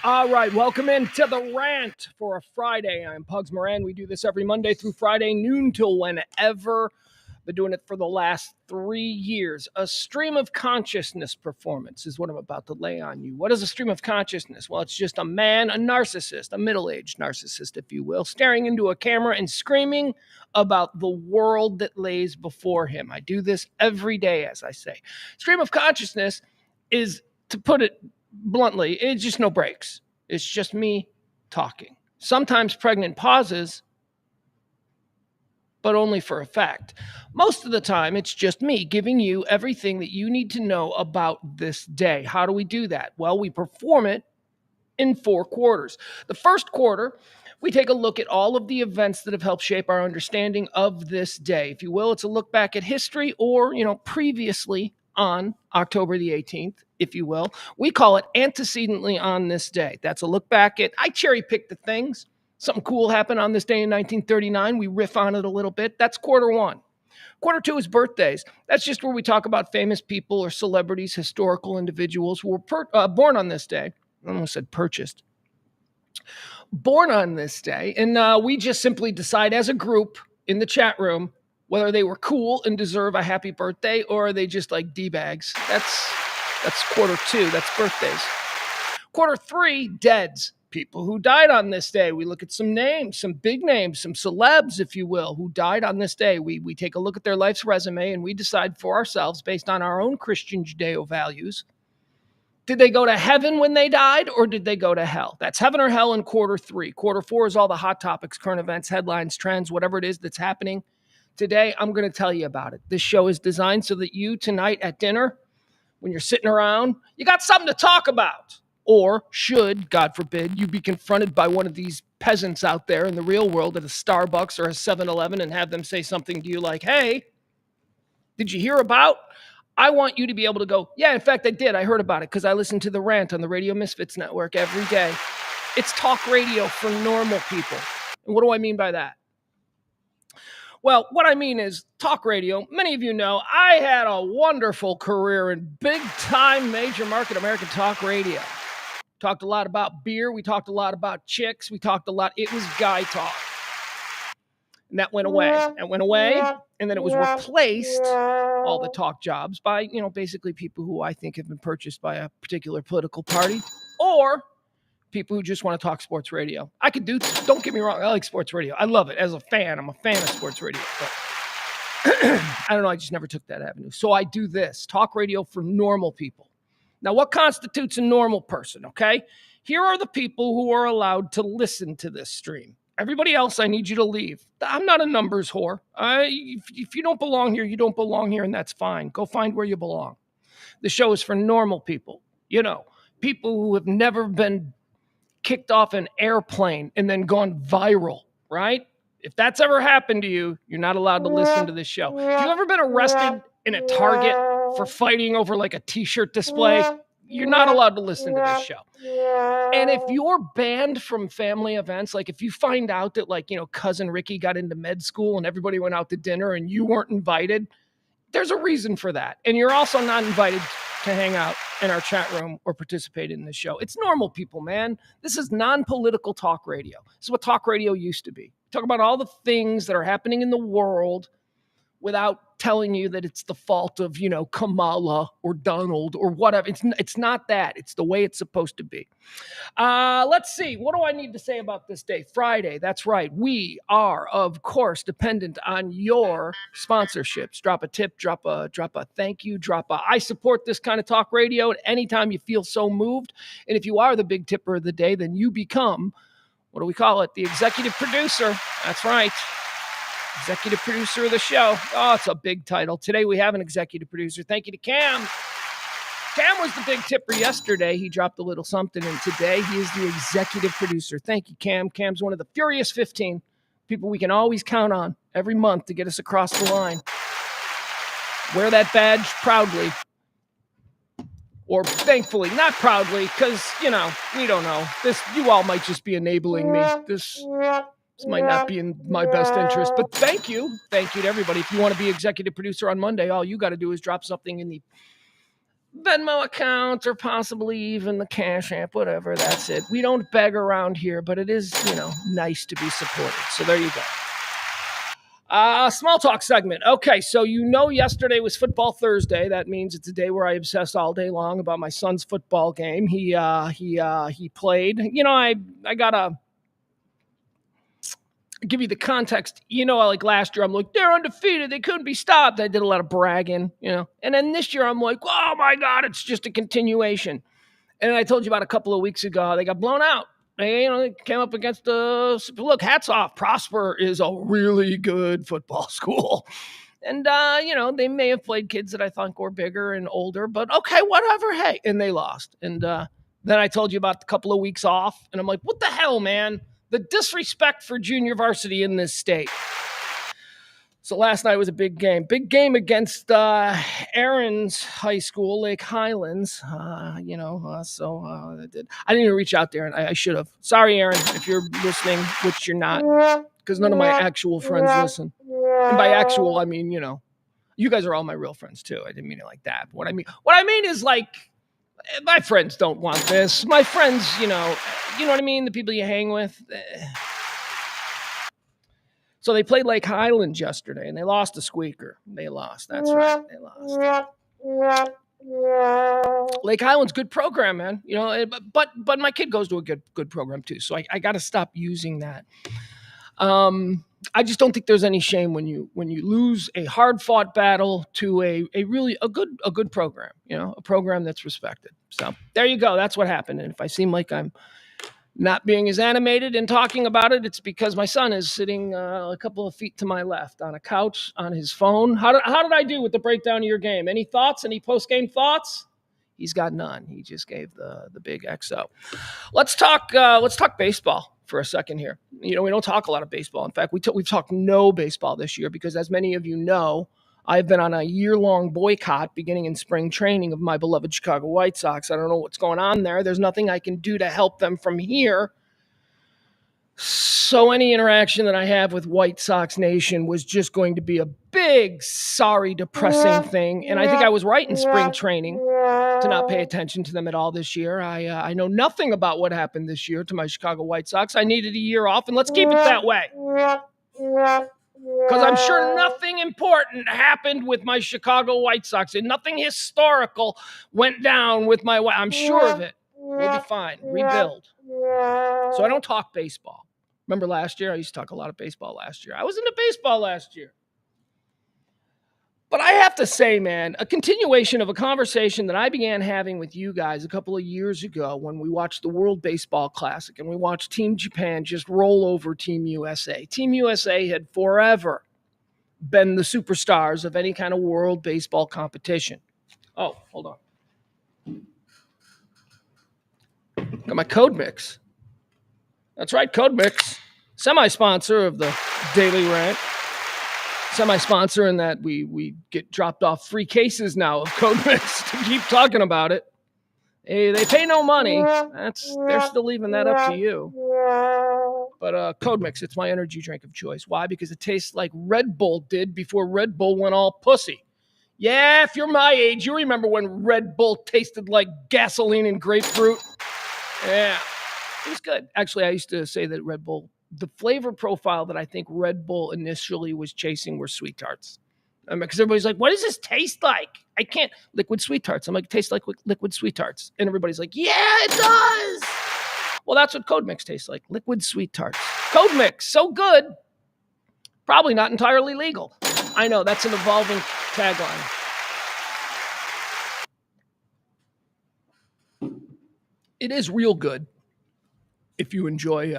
All right, welcome into the Rant for a Friday. I'm Pugs Moran. We do this every Monday through Friday, noon till whenever. Been doing it for the last 3 years. A stream of consciousness performance is what I'm about to lay on you. What is a stream of consciousness? Well, it's just a man, a narcissist, a middle-aged narcissist, if you will, staring into a camera and screaming about the world that lays before him. I do this every day, as I say. Stream of consciousness is, to put it bluntly, it's just no breaks. It's just me talking. Sometimes pregnant pauses, but only for effect. Most of the time, it's just me giving you everything that you need to know about this day. How do we do that? Well, we perform it in 4 quarters. The first quarter, we take a look at all of the events that have helped shape our understanding of this day. If you will, it's a look back at history or, previously on October the 18th, if you will. We call it antecedently on this day. That's a look back at, I cherry pick the things. Something cool happened on this day in 1939. We riff on it a little bit. That's quarter 1. Quarter 2 is birthdays. That's just where we talk about famous people or celebrities, historical individuals who were born on this day. I almost said purchased. Born on this day. And we just simply decide as a group in the chat room whether they were cool and deserve a happy birthday or are they just like D-bags. That's quarter 2. That's birthdays. Quarter 3, deads. People who died on this day. We look at some names, some big names, some celebs, if you will, who died on this day. We take a look at their life's resume and we decide for ourselves, based on our own Christian Judeo values, did they go to heaven when they died or did they go to hell? That's heaven or hell in quarter 3. Quarter 4 is all the hot topics, current events, headlines, trends, whatever it is that's happening. Today, I'm going to tell you about it. This show is designed so that you tonight at dinner, when you're sitting around, you got something to talk about. Or should, God forbid, you be confronted by one of these peasants out there in the real world at a Starbucks or a 7-Eleven and have them say something to you like, hey, did you hear about? I want you to be able to go, yeah, in fact, I did. I heard about it because I listen to the Rant on the Radio Misfits Network every day. It's talk radio for normal people. And what do I mean by that? Well, what I mean is talk radio. Many of you know I had a wonderful career in big-time major market American talk radio. Talked a lot about beer. We talked a lot about chicks. We talked a lot. It was guy talk. And that went away. That went away. And then it was replaced, all the talk jobs, by, basically people who I think have been purchased by a particular political party or people who just want to talk sports radio. I could do, don't get me wrong, I like sports radio. I love it. As a fan, I'm a fan of sports radio. But I don't know, I just never took that avenue. So I do this, talk radio for normal people. Now, what constitutes a normal person, okay? Here are the people who are allowed to listen to this stream. Everybody else, I need you to leave. I'm not a numbers whore. If you don't belong here, you don't belong here, and that's fine. Go find where you belong. The show is for normal people. People who have never been kicked off an airplane and then gone viral, right? If that's ever happened to you, you're not allowed to listen to this show. If you've ever been arrested in a Target for fighting over like a t-shirt display, you're not allowed to listen to this show. And if you're banned from family events, like if you find out that cousin Ricky got into med school and everybody went out to dinner and you weren't invited, there's a reason for that. And you're also not invited to hang out in our chat room or participate in the show. It's normal people, man. This is non-political talk radio. This is what talk radio used to be. Talk about all the things that are happening in the world without telling you that it's the fault of, Kamala or Donald or whatever. It's not that. It's the way it's supposed to be. Let's see. What do I need to say about this day? Friday. That's right. We are, of course, dependent on your sponsorships. Drop a tip, drop a thank you, I support this kind of talk radio at any time you feel so moved. And if you are the big tipper of the day, then you become, what do we call it? The executive producer. That's right. Executive producer of the show. Oh, it's a big title. Today we have an executive producer. Thank you to Cam. Cam was the big tipper yesterday. He dropped a little something, and today he is the executive producer. Thank you, Cam. Cam's one of the Furious 15 people we can always count on every month to get us across the line. Wear that badge proudly. Or thankfully, not proudly, because, we don't know. You all might just be enabling me. This might not be in my best interest, but thank you. Thank you to everybody. If you want to be executive producer on Monday, all you got to do is drop something in the Venmo account or possibly even the Cash App, whatever. That's it. We don't beg around here, but it is, nice to be supported. So there you go. Small talk segment. Okay, so yesterday was Football Thursday. That means it's a day where I obsess all day long about my son's football game. He played. I gotta give you the context. Like last year, I'm like, they're undefeated. They couldn't be stopped. I did a lot of bragging, And then this year, I'm like, oh my God, it's just a continuation. And I told you about a couple of weeks ago, they got blown out. They came up against look, hats off. Prosper is a really good football school. And, they may have played kids that I thought were bigger and older, but okay, whatever. Hey, and they lost. And then I told you about the couple of weeks off. And I'm like, what the hell, man? The disrespect for junior varsity in this state. So last night was a big game. Big game against Aaron's high school, Lake Highlands. I didn't even reach out there, and I should have. Sorry, Aaron, if you're listening, which you're not, because none of my actual friends listen. And by actual, I mean, you guys are all my real friends too. I didn't mean it like that. But what I mean is like, my friends don't want this. My friends, you know what I mean? The people you hang with. So they played Lake Highlands yesterday, and they lost a squeaker. They lost. That's right. They lost. Lake Highlands, good program, man. But my kid goes to a good program too. So I got to stop using that. I just don't think there's any shame when you lose a hard fought battle to a really good program. A program that's respected. So there you go. That's what happened. And if I seem like I'm not being as animated and talking about it, it's because my son is sitting a couple of feet to my left on a couch on his phone. How did I do with the breakdown of your game? Any thoughts? Any post-game thoughts? He's got none. He just gave the big XO. Let's talk baseball for a second here. We don't talk a lot of baseball. In fact, we've talked no baseball this year because, as many of you know, I've been on a year-long boycott beginning in spring training of my beloved Chicago White Sox. I don't know what's going on there. There's nothing I can do to help them from here. So any interaction that I have with White Sox Nation was just going to be a big, sorry, depressing thing. And I think I was right in spring training to not pay attention to them at all this year. I know nothing about what happened this year to my Chicago White Sox. I needed a year off, and let's keep it that way. Because I'm sure nothing important happened with my Chicago White Sox, and nothing historical went down with my White. I'm sure of it. We'll be fine. Rebuild. So I don't talk baseball. Remember last year? I used to talk a lot of baseball last year. I was into baseball last year. But I have to say, man, a continuation of a conversation that I began having with you guys a couple of years ago when we watched the World Baseball Classic and we watched Team Japan just roll over Team USA. Team USA had forever been the superstars of any kind of world baseball competition. Oh, hold on. Got my code mix. That's right, Code Mix, semi-sponsor of the Daily Rant. Semi-sponsor in that we get dropped off free cases now of Code Mix to keep talking about it. Hey, they pay no money. They're still leaving that up to you. But Code Mix, it's my energy drink of choice. Why? Because it tastes like Red Bull did before Red Bull went all pussy. Yeah, if you're my age, you remember when Red Bull tasted like gasoline and grapefruit. Yeah. It was good. Actually, I used to say that Red Bull, the flavor profile that I think Red Bull initially was chasing were sweet tarts. Because everybody's like, what does this taste like? I can't. Liquid sweet tarts. I'm like, it tastes like liquid sweet tarts. And everybody's like, yeah, it does. Well, that's what Code Mix tastes like. Liquid sweet tarts. Code Mix. So good. Probably not entirely legal. I know. That's an evolving tagline. It is real good. If you enjoy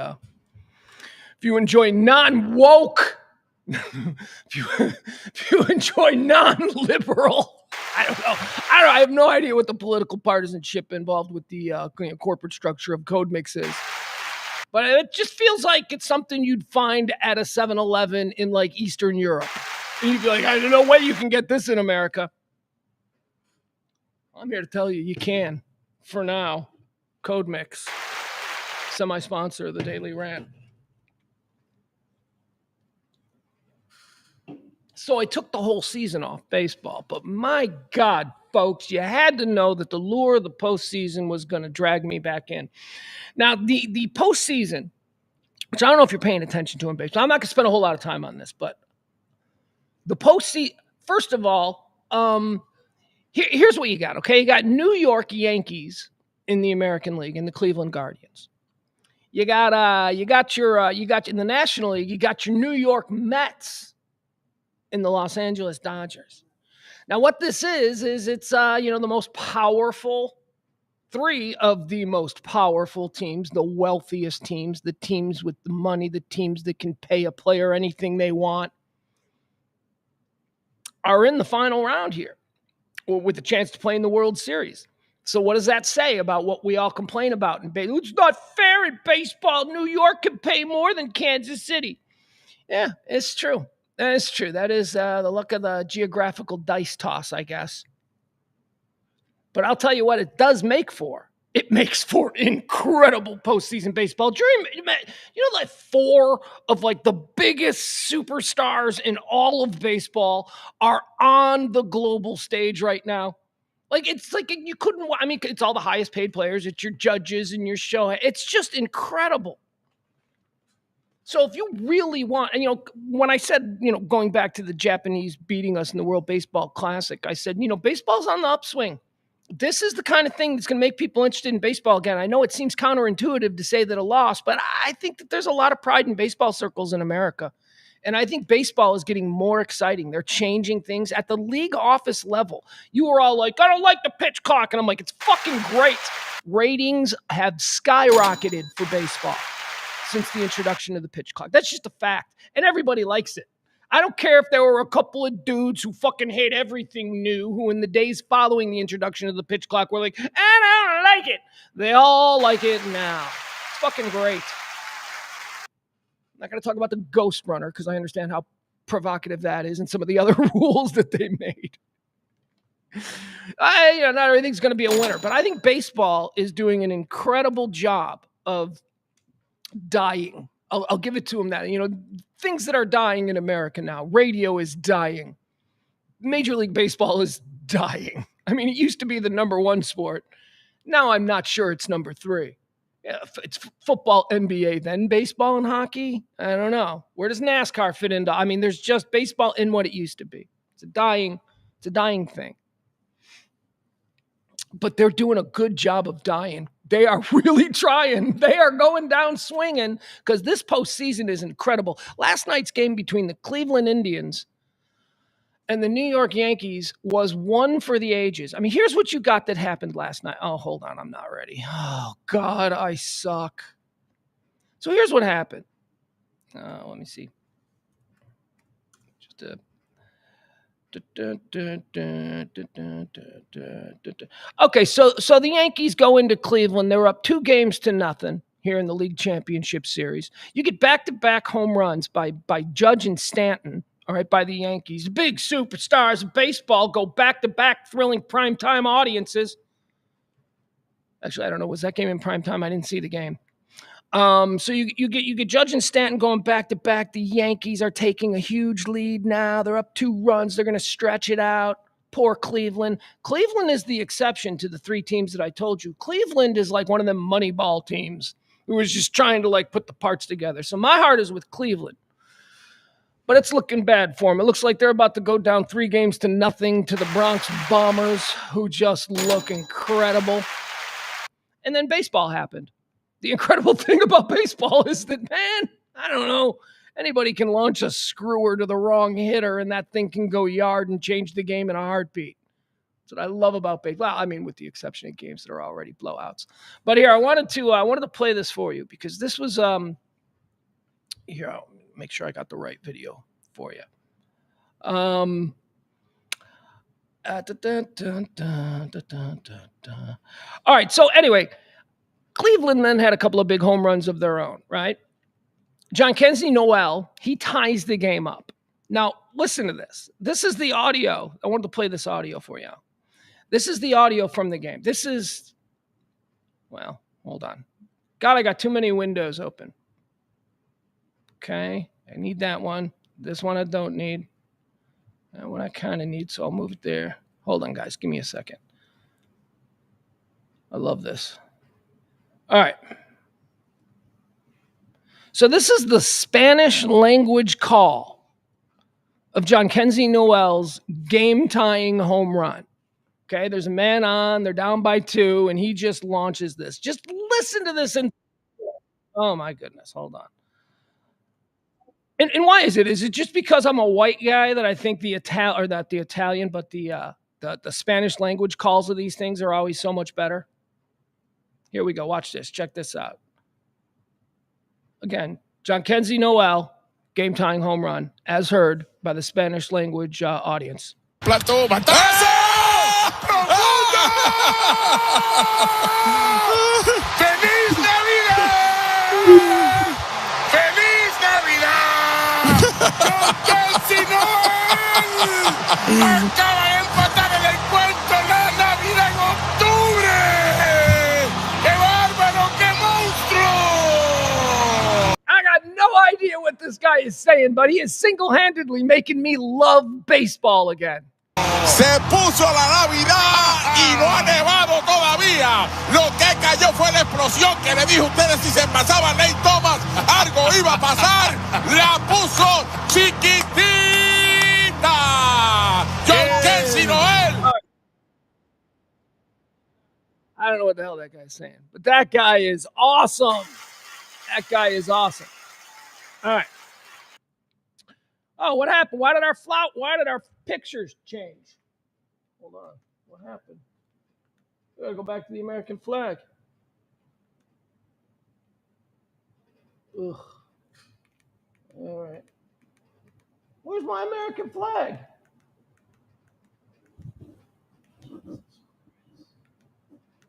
non-woke, if you enjoy non-liberal, I don't know. I have no idea what the political partisanship involved with the corporate structure of Code Mix is. But it just feels like it's something you'd find at a 7-Eleven in like Eastern Europe. And you'd be like, there's no way you can get this in America. I'm here to tell you can. For now, Code Mix. Semi-sponsor of the Daily Rant. So I took the whole season off baseball. But my God, folks, you had to know that the lure of the postseason was going to drag me back in. Now, the postseason, which I don't know if you're paying attention to in baseball. I'm not going to spend a whole lot of time on this, but the postseason, first of all, here's what you got, okay? You got New York Yankees in the American League and the Cleveland Guardians. You got in the National League, you got your New York Mets in the Los Angeles Dodgers. Now, what this is it's the most powerful, three of the most powerful teams, the wealthiest teams, the teams with the money, the teams that can pay a player anything they want, are in the final round here, or with a chance to play in the World Series. So what does that say about what we all complain about in baseball? It's not fair in baseball. New York can pay more than Kansas City. Yeah, it's true. That is true. That is the luck of the geographical dice toss, I guess. But I'll tell you what it does make for. It makes for incredible postseason baseball. Like four of like the biggest superstars in all of baseball are on the global stage right now. Like, it's like you couldn't, I mean, it's all the highest paid players. It's your judges and your show. It's just incredible. So if you really want, and, when I said, going back to the Japanese beating us in the World Baseball Classic, I said, baseball's on the upswing. This is the kind of thing that's going to make people interested in baseball again. I know it seems counterintuitive to say that a loss, but I think that there's a lot of pride in baseball circles in America. And I think baseball is getting more exciting. They're changing things at the league office level. You were all like, I don't like the pitch clock. And I'm like, it's fucking great. Ratings have skyrocketed for baseball since the introduction of the pitch clock. That's just a fact. And everybody likes it. I don't care if there were a couple of dudes who fucking hate everything new, who in the days following the introduction of the pitch clock were like, I don't like it. They all like it now. It's fucking great. I'm not going to talk about the Ghost Runner because I understand how provocative that is and some of the other rules that they made. Not everything's going to be a winner, but I think baseball is doing an incredible job of dying. I'll give it to them that, things that are dying in America now. Radio is dying. Major League Baseball is dying. I mean, it used to be the number one sport. Now I'm not sure it's number three. Yeah, it's football, NBA, then baseball and hockey. I don't know. Where does NASCAR fit into? I mean, there's just baseball in what it used to be. It's a dying thing. But they're doing a good job of dying. They are really trying. They are going down swinging because this postseason is incredible. Last night's game between the Cleveland Indians and the New York Yankees was one for the ages. I mean, here's what you got that happened last night. Oh, hold on. I'm not ready. Oh, God, I suck. So here's what happened. Let me see. Just Okay, so the Yankees go into Cleveland. They're up 2-0 here in the League Championship Series. You get back-to-back home runs by Judge and Stanton, all right, by the Yankees. Big superstars of baseball go back-to-back, thrilling primetime audiences. Actually, I don't know. Was that game in primetime? I didn't see the game. So you get Judge and Stanton going back to back. The Yankees are taking a huge lead now. They're up 2 runs. They're going to stretch it out. Poor Cleveland. Cleveland is the exception to the 3 teams that I told you. Cleveland is like one of them Moneyball teams who is just trying to like put the parts together. So my heart is with Cleveland, but it's looking bad for them. It looks like they're about to go down 3-0 to the Bronx Bombers, who just look incredible. And then baseball happened. The incredible thing about baseball is that, man, I don't know, anybody can launch a screwer to the wrong hitter and that thing can go yard and change the game in a heartbeat. That's what I love about baseball. Well, I mean, with the exception of games that are already blowouts. But here, I wanted to play this for you because this was here. I'll make sure I got the right video for you. All right. So anyway. Cleveland then had a couple of big home runs of their own, right? John Kenzie Noel, he ties the game up. Now, listen to this. This is the audio. I wanted to play this audio for you. This is the audio from the game. This is, well, hold on. God, I got too many windows open. Okay, I need that one. This one I don't need. And what I kind of need, so I'll move it there. Hold on, guys. Give me a second. I love this. All right. So this is the Spanish language call of Jhonkensy Noel's game-tying home run. Okay, there's a man on, they're down by 2, and he just launches this. Just listen to this. And oh my goodness, hold on. And why is it? Is it just because I'm a white guy that I think the Italian, but the Spanish language calls of these things are always so much better? Here we go. Watch this. Check this out. Again, Jhonkensy Noel, game-tying home run, as heard by the Spanish language audience. Plató, ¡Feliz Navidad! ¡Feliz Navidad! ¡Jhonkensy Noel! Acaba de empatar el encuentro la Navidad en octubre. ¡Qué bárbaro! ¡Qué monstruo! I got no idea what this guy is saying, but he is single-handedly making me love baseball again. Se puso la Navidad y no ha nevado todavía. Lo que cayó fue la explosión que le dije a ustedes si se envasaba Nate Thomas, algo iba a pasar. La puso chiquitita. Jhonkensy Noel. I don't know what the hell that guy's saying, but that guy is awesome. That guy is awesome. All right. Oh, what happened? Why did our pictures change? Hold on. What happened? We gotta go back to the American flag. Ugh. All right. Where's my American flag?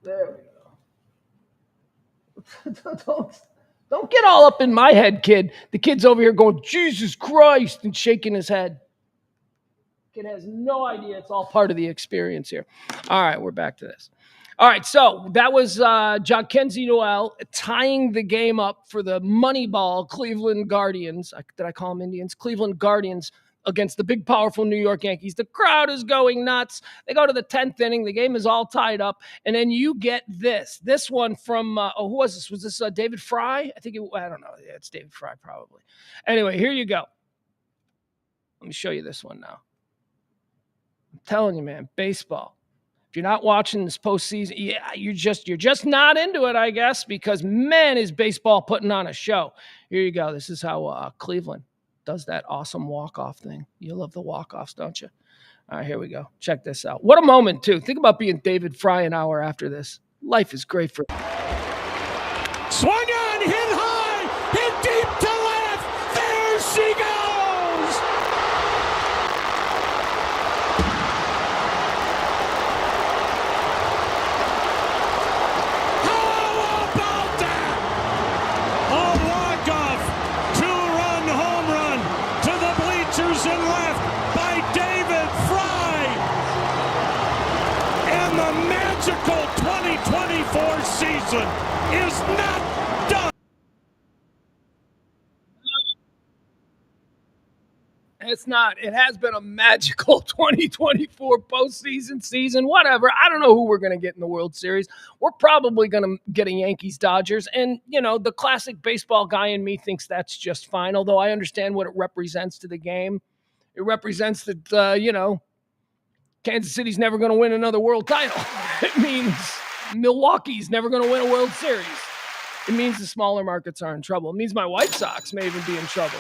There we go. Don't get all up in my head, kid. The kid's over here going, Jesus Christ, and shaking his head. Kid has no idea. It's all part of the experience here. All right, we're back to this. All right, so that was Jhonkensy Noel tying the game up for the Moneyball Cleveland Guardians. Did I call them Indians? Cleveland Guardians against the big, powerful New York Yankees. The crowd is going nuts. They go to the 10th inning. The game is all tied up. And then you get this. This one from, who was this? Was this David Fry? I don't know. Yeah, it's David Fry probably. Anyway, here you go. Let me show you this one now. I'm telling you, man, baseball. If you're not watching this postseason, yeah, you're just not into it, I guess, because man, is baseball putting on a show. Here you go. This is how Cleveland does that awesome walk-off thing. You love the walk-offs, don't you? All right, here we go. Check this out. What a moment, too. Think about being David Fry an hour after this. Life is great for. Swung on, hit high, hit deep to left. There she goes. And left by David Fry, and the magical 2024 season is not done. It's not. It has been a magical 2024 postseason season, whatever. I don't know who we're going to get in the World Series. We're probably going to get a Yankees-Dodgers. And, the classic baseball guy in me thinks that's just fine, although I understand what it represents to the game. It represents that, Kansas City's never going to win another world title. It means Milwaukee's never going to win a World Series. It means the smaller markets are in trouble. It means my White Sox may even be in trouble.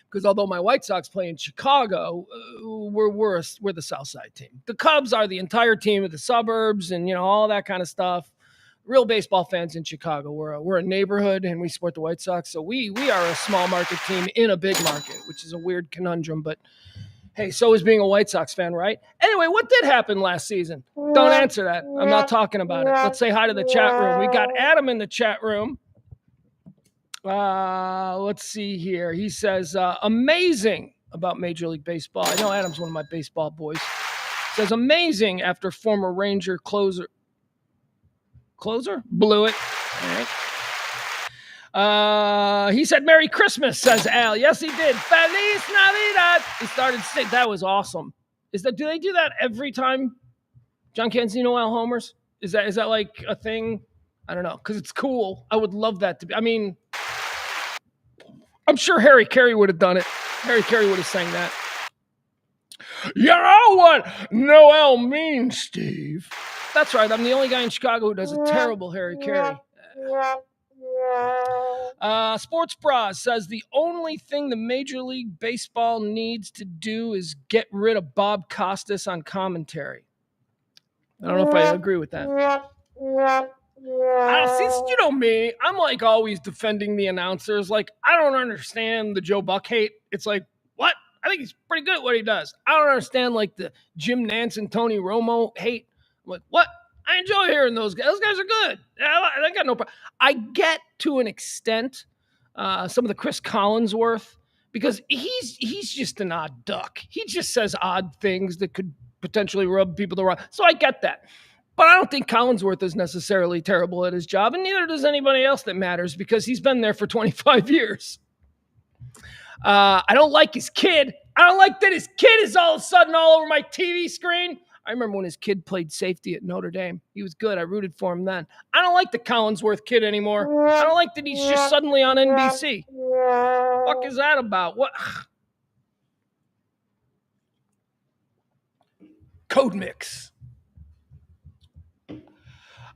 Because although my White Sox play in Chicago, we're the South Side team. The Cubs are the entire team of the suburbs and, all that kind of stuff. Real baseball fans in Chicago. We're a neighborhood and we support the White Sox. So we are a small market team in a big market, which is a weird conundrum. But hey, so is being a White Sox fan, right? Anyway, what did happen last season? Don't answer that. I'm not talking about it. Let's say hi to the chat room. We got Adam in the chat room. Let's see here. He says, amazing about Major League Baseball. I know Adam's one of my baseball boys. He says, amazing after former Ranger closer blew it. All right. He said Merry Christmas, says Al. Yes, he did. Feliz Navidad. He started singing. That was awesome. Do they do that every time John Canzino Al homers? Is that like a thing? I don't know, because it's cool. I would love that to be. I mean, I'm sure Harry Carey would have done it. Harry Carey would have sang that. You know what Noel means, Steve? That's right. I'm the only guy in Chicago who does a terrible Harry Carey. Sports Bra says the only thing the Major League Baseball needs to do is get rid of Bob Costas on commentary. I don't know if I agree with that. You know me. I'm like always defending the announcers. Like, I don't understand the Joe Buck hate. It's like, what? I think he's pretty good at what he does. I don't understand like the Jim Nantz and Tony Romo hate. I'm like, what? I enjoy hearing those guys. Those guys are good. I got no problem. I get to an extent some of the Chris Collinsworth because he's just an odd duck. He just says odd things that could potentially rub people the wrong. So I get that. But I don't think Collinsworth is necessarily terrible at his job, and neither does anybody else that matters because he's been there for 25 years. I don't like his kid. I don't like that his kid is all of a sudden all over my TV screen. I remember when his kid played safety at Notre Dame. He was good. I rooted for him then. I don't like the Collinsworth kid anymore. I don't like that he's just suddenly on NBC. What the fuck is that about? What? Code Mix.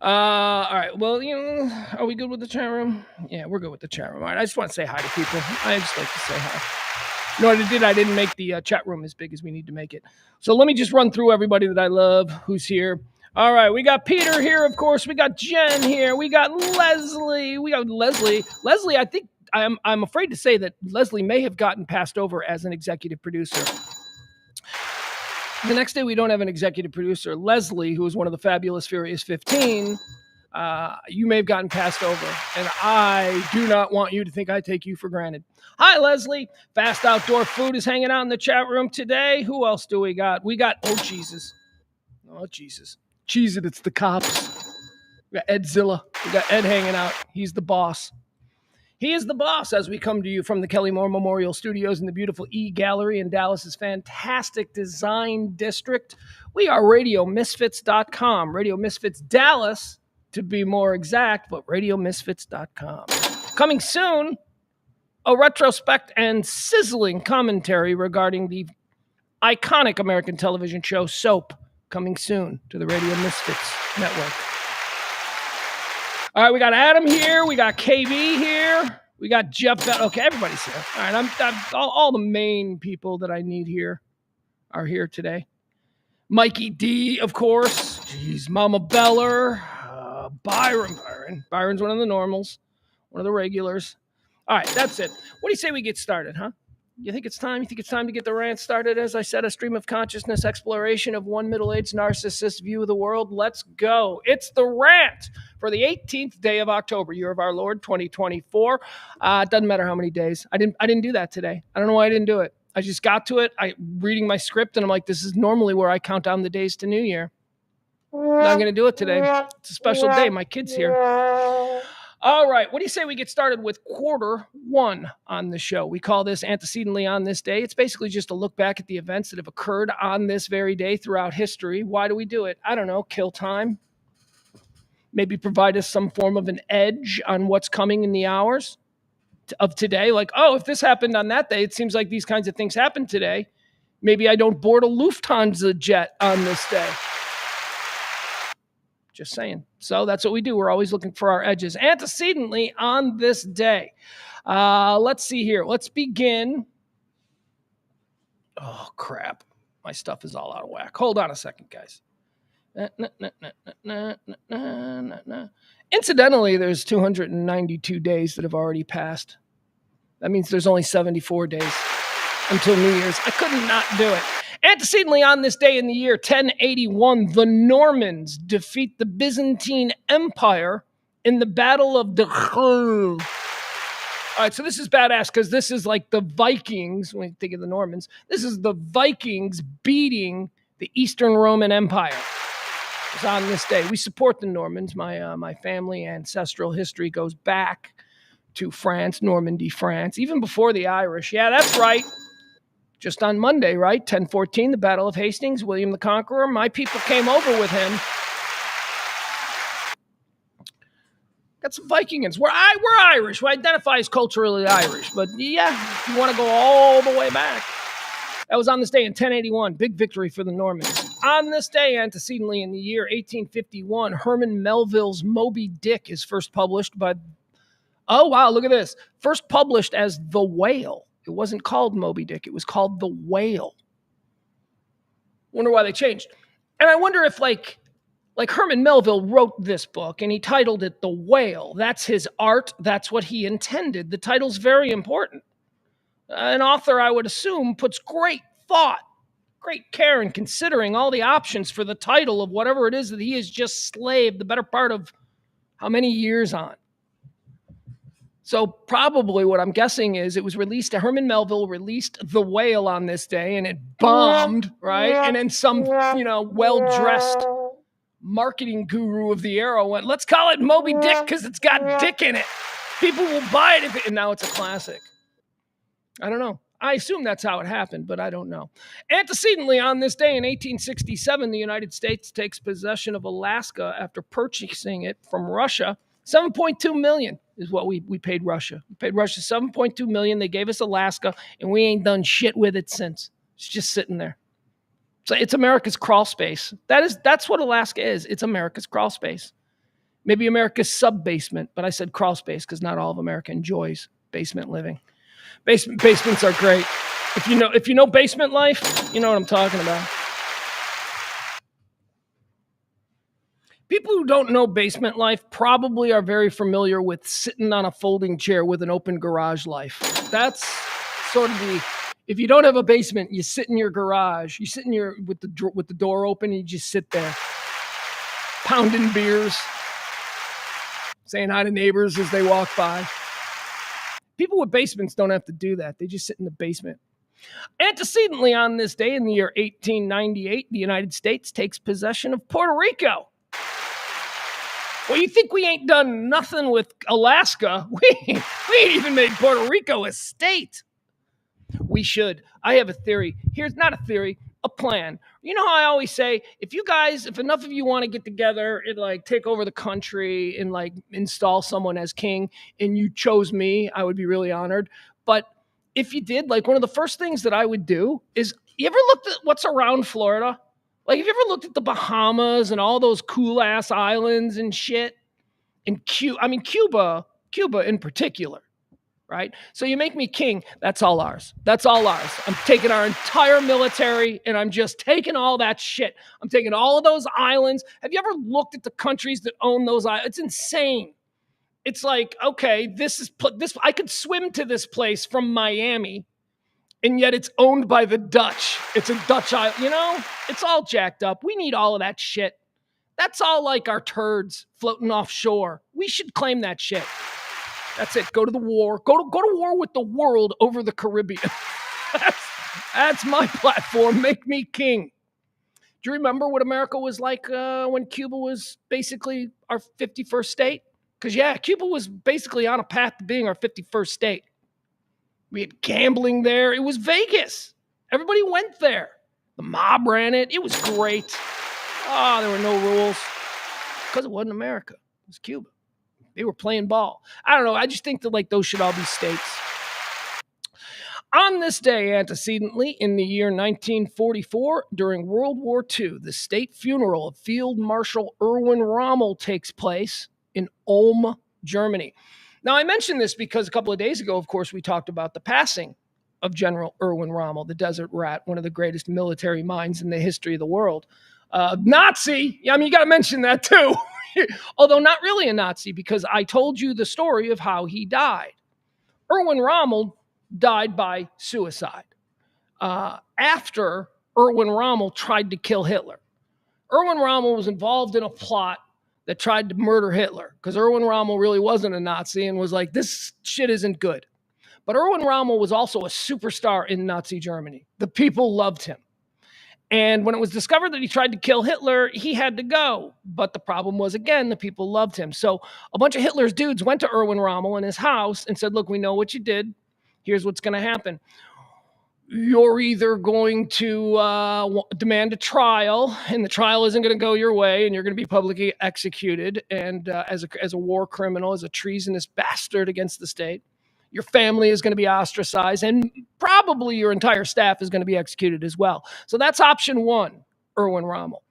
All right. Well, are we good with the chat room? Yeah, we're good with the chat room. All right. I just want to say hi to people. I just like to say hi. No, I didn't make the chat room as big as we need to make it. So let me just run through everybody that I love who's here. All right. We got Peter here, of course. We got Jen here. We got Leslie. Leslie, I think I'm afraid to say that Leslie may have gotten passed over as an executive producer. The next day, we don't have an executive producer. Leslie, who is one of the Fabulous Furious 15, you may have gotten passed over, and I do not want you to think I take you for granted. Hi, Leslie. Fast Outdoor Food is hanging out in the chat room today. Who else do we got? We got, oh, Jesus. Cheese it, it's the cops. We got Edzilla. We got Ed hanging out. He's the boss. He is the boss as we come to you from the Kelly Moore Memorial Studios in the beautiful E Gallery in Dallas's fantastic design district. We are RadioMisfits.com. Radio Misfits Dallas, to be more exact, but RadioMisfits.com. Coming soon, a retrospect and sizzling commentary regarding the iconic American television show Soap, coming soon to the Radio Misfits Network. All right, we got Adam here. We got KB here. We got Jeff. Okay, everybody's here. All right, all the main people that I need here are here today. Mikey D, of course. Jeez, Mama Beller. Byron. Byron's one of the normals, one of the regulars. All right, that's it. What do you say we get started, huh? You think it's time? You think it's time to get the rant started? As I said, a stream of consciousness exploration of one middle-aged narcissist view of the world. Let's go. It's the rant for the 18th day of October, year of our Lord, 2024. It doesn't matter how many days. I didn't do that today. I don't know why I didn't do it. I just got to it. Reading my script, and I'm like, this is normally where I count down the days to New Year. Not going to do it today. It's a special day. My kid's here. All right, what do you say we get started with quarter one on the show? We call this Antecedently on This Day. It's basically just a look back at the events that have occurred on this very day throughout history. Why do we do it? I don't know, kill time. Maybe provide us some form of an edge on what's coming in the hours of today. Like, oh, if this happened on that day, it seems like these kinds of things happen today. Maybe I don't board a Lufthansa jet on this day. Just saying. So that's what we do. We're always looking for our edges. Antecedently on this day. Let's see here. Let's begin. Oh, crap. My stuff is all out of whack. Hold on a second, guys. Incidentally, there's 292 days that have already passed. That means there's only 74 days until New Year's. I could not do it. Antecedently on this day in the year 1081, the Normans defeat the Byzantine Empire in the Battle of the All right, so this is badass because this is like the Vikings, when you think of the Normans, this is the Vikings beating the Eastern Roman Empire. It's on this day. We support the Normans. My family ancestral history goes back to France, Normandy, France, even before the Irish. Yeah, that's right. Just on Monday, right? 1014, the Battle of Hastings, William the Conqueror. My people came over with him. Got some Vikings. We're Irish. We identify as culturally Irish. But yeah, if you want to go all the way back. That was on this day in 1081. Big victory for the Normans. On this day, antecedently in the year 1851, Herman Melville's Moby Dick is first published by... Oh, wow, look at this. First published as The Whale. It wasn't called Moby Dick. It was called The Whale. Wonder why they changed. And I wonder if, like Herman Melville wrote this book and he titled it The Whale. That's his art. That's what he intended. The title's very important. An author, I would assume, puts great thought, great care in considering all the options for the title of whatever it is that he has just slaved the better part of how many years on. So probably what I'm guessing is it was released, Herman Melville released The Whale on this day and it bombed, right? And then some, well-dressed marketing guru of the era went, let's call it Moby Dick because it's got dick in it. People will buy it and now it's a classic. I don't know. I assume that's how it happened, but I don't know. Antecedently, on this day in 1867, the United States takes possession of Alaska after purchasing it from Russia. $7.2 million is what we paid Russia. We paid Russia $7.2 million. They gave us Alaska, and we ain't done shit with it since. It's just sitting there. So it's America's crawl space. That's what Alaska is. It's America's crawl space. Maybe America's sub-basement, but I said crawl space because not all of America enjoys basement living. Basements are great. If you know basement life, you know what I'm talking about. People who don't know basement life probably are very familiar with sitting on a folding chair with an open garage life. That's sort of if you don't have a basement, you sit in your garage. You sit with the door open and you just sit there, pounding beers, saying hi to neighbors as they walk by. People with basements don't have to do that. They just sit in the basement. Antecedently on this day in the year 1898, the United States takes possession of Puerto Rico. Well, you think we ain't done nothing with Alaska? We ain't even made Puerto Rico a state. We should. I have a theory. Here's not a theory, a plan. You know how I always say, if enough of you want to get together and take over the country and install someone as king and you chose me, I would be really honored. But if you did, one of the first things that I would do is, you ever looked at what's around Florida? Have you ever looked at the Bahamas and all those cool ass islands and shit? And Cuba in particular. Right? So you make me king. That's all ours. I'm taking our entire military and I'm just taking all that shit. I'm taking all of those islands. Have you ever looked at the countries that own those islands? It's insane. It's like, okay, this I could swim to this place from Miami and yet it's owned by the Dutch. It's a Dutch island, it's all jacked up. We need all of that shit. That's all like our turds floating offshore. We should claim that shit. That's it. Go to the war. Go to war with the world over the Caribbean. That's my platform. Make me king. Do you remember what America was like when Cuba was basically our 51st state? Because, Cuba was basically on a path to being our 51st state. We had gambling there. It was Vegas. Everybody went there. The mob ran it. It was great. Oh, there were no rules. Because it wasn't America. It was Cuba. They were playing ball. I don't know. I just think that those should all be states. On this day, antecedently, in the year 1944, during World War II, the state funeral of Field Marshal Erwin Rommel takes place in Ulm, Germany. Now, I mentioned this because a couple of days ago, of course, we talked about the passing of General Erwin Rommel, the Desert Rat, one of the greatest military minds in the history of the world. Nazi. You got to mention that too. Although not really a Nazi, because I told you the story of how he died. Erwin Rommel died by suicide after Erwin Rommel tried to kill Hitler. Erwin Rommel was involved in a plot that tried to murder Hitler because Erwin Rommel really wasn't a Nazi and was like, this shit isn't good. But Erwin Rommel was also a superstar in Nazi Germany. The people loved him. And when it was discovered that he tried to kill Hitler, he had to go. But the problem was, again, the people loved him. So a bunch of Hitler's dudes went to Erwin Rommel in his house and said, look, we know what you did. Here's what's going to happen. You're either going to demand a trial, and the trial isn't going to go your way, and you're going to be publicly executed and as a war criminal, as a treasonous bastard against the state. Your family is going to be ostracized, and probably your entire staff is going to be executed as well. So that's option one, Erwin Rommel.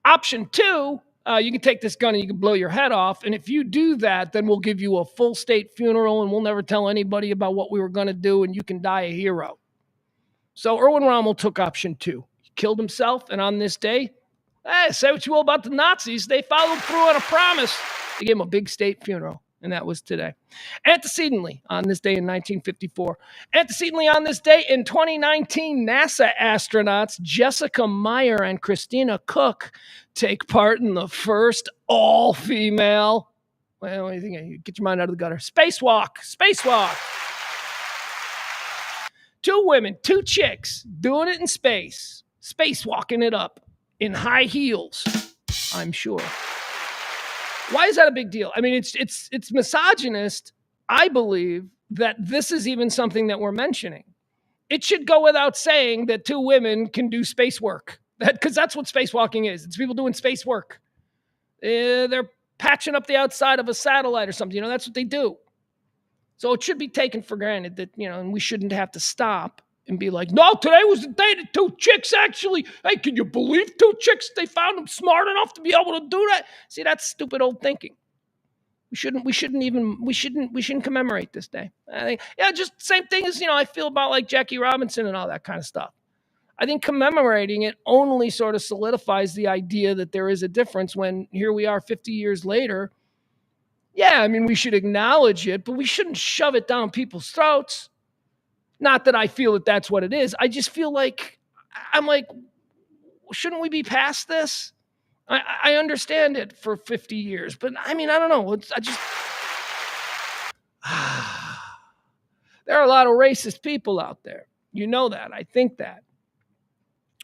Option two, you can take this gun and you can blow your head off. And if you do that, then we'll give you a full state funeral and we'll never tell anybody about what we were going to do, and you can die a hero. So Erwin Rommel took option two. He killed himself, and on this day, say what you will about the Nazis, they followed through on a promise. They gave him a big state funeral. And that was today. Antecedently, on this day in 1954. Antecedently, on this day in 2019, NASA astronauts Jessica Meyer and Christina Cook take part in the first all-female, well, what do you think? Get your mind out of the gutter. Spacewalk. Two women, two chicks, doing it in space. Spacewalking it up in high heels, I'm sure. Why is that a big deal? I mean, it's misogynist, I believe, that this is even something that we're mentioning. It should go without saying that two women can do space work, because that's what spacewalking is. It's people doing space work. They're patching up the outside of a satellite or something. That's what they do. So it should be taken for granted that, and we shouldn't have to stop and be like, no, today was the day that two chicks actually, hey, can you believe two chicks, they found them smart enough to be able to do that? See, that's stupid old thinking. We shouldn't commemorate this day. I think, just same thing as, I feel about like Jackie Robinson and all that kind of stuff. I think commemorating it only sort of solidifies the idea that there is a difference when here we are 50 years later. Yeah, I mean, we should acknowledge it, but we shouldn't shove it down people's throats. Not that I feel that that's what it is. I just feel like, I'm like, shouldn't we be past this? I understand it for 50 years, but I mean, I don't know. There are a lot of racist people out there. You know that. I think that.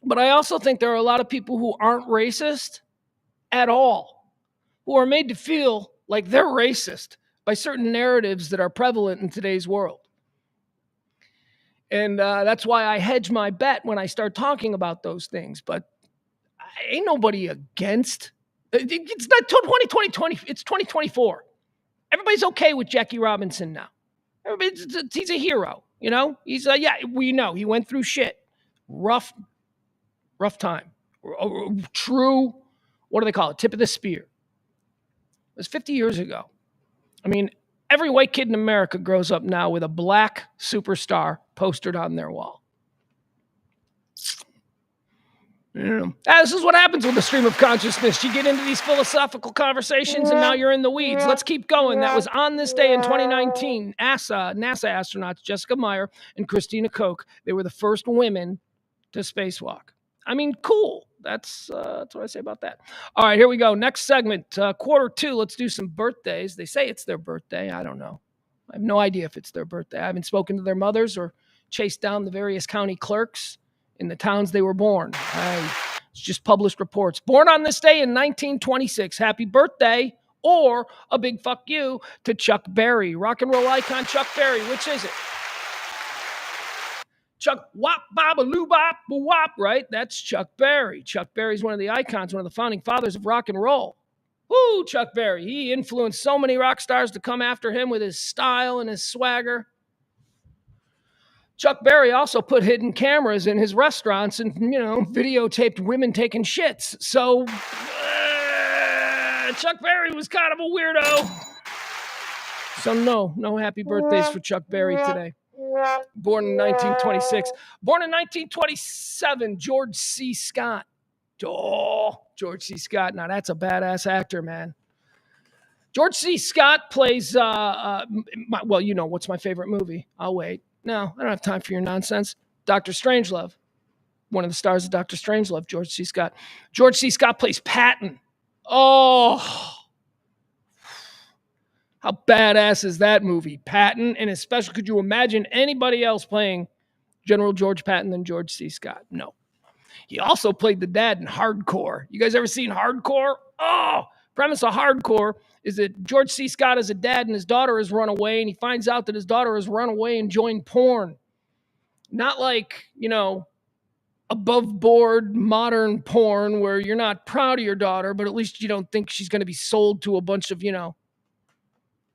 But I also think there are a lot of people who aren't racist at all, who are made to feel like they're racist by certain narratives that are prevalent in today's world. And that's why I hedge my bet when I start talking about those things. But ain't nobody against. It's not 2020. It's 2024. Everybody's okay with Jackie Robinson now. He's a hero. He's we know he went through shit, rough time. True. What do they call it? Tip of the spear. It was 50 years ago. I mean, every white kid in America grows up now with a black superstar postered on their wall. This is what happens with the stream of consciousness. You get into these philosophical conversations and now you're in the weeds. Let's keep going. That was on this day in 2019. NASA astronauts Jessica Meyer and Christina Koch, they were the first women to spacewalk. I mean, cool. That's what I say about that. All right, here we go. Next segment, quarter two. Let's do some birthdays. They say it's their birthday. I don't know. I have no idea if it's their birthday. I haven't spoken to their mothers or chased down the various county clerks in the towns they were born. It's just published reports. Born on this day in 1926. Happy birthday, or a big fuck you to Chuck Berry. Rock and roll icon Chuck Berry. Which is it? Chuck wop babaloo bop wop, right? That's Chuck Berry. Chuck Berry's one of the icons, one of the founding fathers of rock and roll. Woo, Chuck Berry. He influenced so many rock stars to come after him with his style and his swagger. Chuck Berry also put hidden cameras in his restaurants and, videotaped women taking shits. So, Chuck Berry was kind of a weirdo. So no happy birthdays for Chuck Berry today. Born in 1926. Born in 1927, George C. Scott. Oh, George C. Scott. Now, that's a badass actor, man. George C. Scott plays, what's my favorite movie? I'll wait. No, I don't have time for your nonsense. Dr. Strangelove. One of the stars of Dr. Strangelove, George C. Scott. George C. Scott plays Patton. Oh, how badass is that movie? Patton, and especially, could you imagine anybody else playing General George Patton than George C. Scott? No. He also played the dad in Hardcore. You guys ever seen Hardcore? Oh, premise of Hardcore is that George C. Scott is a dad and his daughter has run away, and he finds out that his daughter has run away and joined porn. Not like, above board modern porn where you're not proud of your daughter, but at least you don't think she's going to be sold to a bunch of,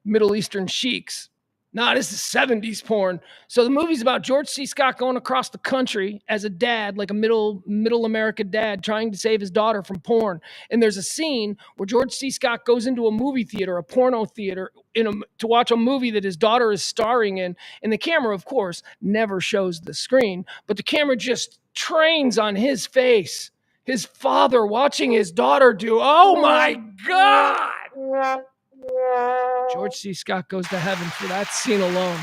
Middle Eastern sheiks. Nah, this is 70s porn. So the movie's about George C. Scott going across the country as a dad, like a middle America dad, trying to save his daughter from porn. And there's a scene where George C. Scott goes into a movie theater, a porno theater, to watch a movie that his daughter is starring in. And the camera, of course, never shows the screen, but the camera just trains on his face. His father watching his daughter do. Oh my God! George C. Scott goes to heaven for that scene alone.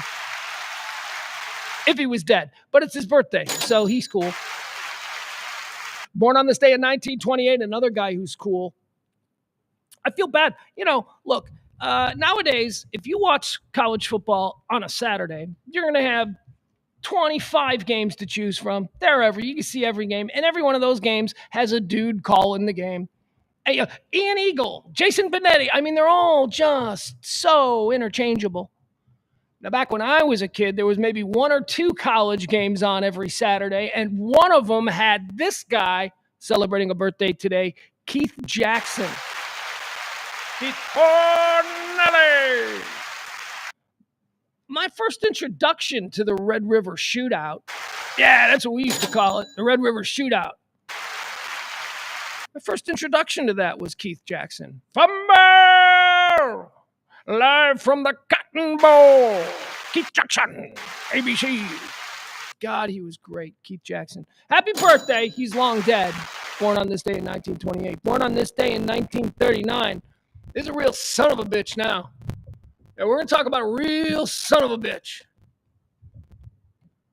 If he was dead. But it's his birthday, so he's cool. Born on this day in 1928, another guy who's cool. I feel bad. Look, nowadays, if you watch college football on a Saturday, you're going to have 25 games to choose from. You can see every game. And every one of those games has a dude calling the game. Hey, Ian Eagle, Jason Benetti. I mean, they're all just so interchangeable. Now, back when I was a kid, there was maybe one or two college games on every Saturday, and one of them had this guy celebrating a birthday today, Keith Jackson. Keith Cornelli. My first introduction to the Red River Shootout. Yeah, that's what we used to call it, the Red River Shootout. My first introduction to that was Keith Jackson. Fumble! Live from the Cotton Bowl. Keith Jackson, ABC. God, he was great, Keith Jackson. Happy birthday. He's long dead. Born on this day in 1928. Born on this day in 1939. This is a real son of a bitch now. And we're going to talk about a real son of a bitch.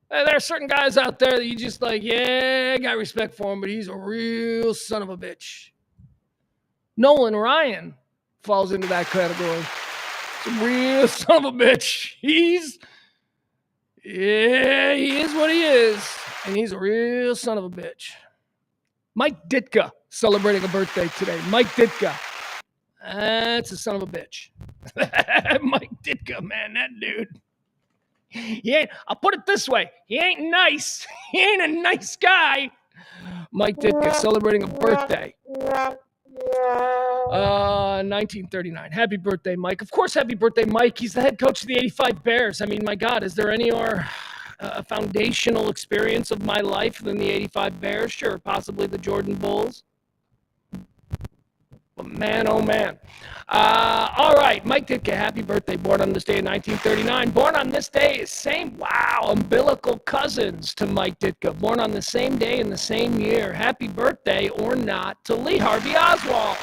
There are certain guys out there that you just like, yeah, I got respect for him, but he's a real son of a bitch. Nolan Ryan falls into that category. He's a real son of a bitch. He is what he is, and he's a real son of a bitch. Mike Ditka celebrating a birthday today. Mike Ditka. That's a son of a bitch. Mike Ditka, man, that dude. I'll put it this way. He ain't nice. He ain't a nice guy. Mike Ditka celebrating a birthday. 1939. Happy birthday, Mike. Of course, happy birthday, Mike. He's the head coach of the 85 Bears. I mean, my God, is there any more foundational experience of my life than the 85 Bears? Sure, possibly the Jordan Bulls. But man, oh man. All right, Mike Ditka, happy birthday. Born on this day in 1939. Born on this day is umbilical cousins to Mike Ditka. Born on the same day in the same year. Happy birthday or not to Lee Harvey Oswald.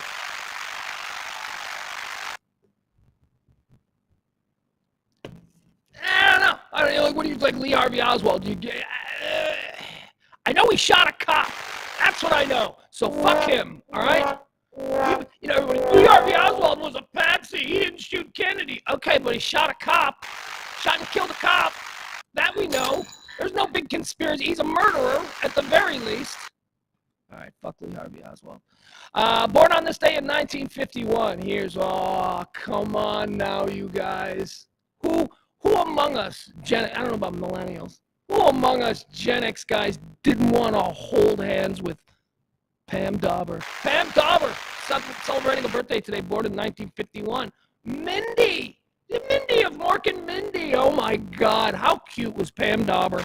I don't know. What do you like, Lee Harvey Oswald? I know he shot a cop. That's what I know. So fuck him, all right? Everybody, Lee Harvey Oswald was a patsy. He didn't shoot Kennedy. Okay, but he shot a cop. Shot and killed a cop. That we know. There's no big conspiracy. He's a murderer, at the very least. All right, fuck Lee Harvey Oswald. Born on this day in 1951. Come on now, you guys. Who among us, I don't know about millennials, who among us Gen X guys didn't want to hold hands with Pam Dauber? Pam Dauber, celebrating a birthday today, born in 1951. Mindy, the Mindy of Mork and Mindy. Oh my God, how cute was Pam Dauber?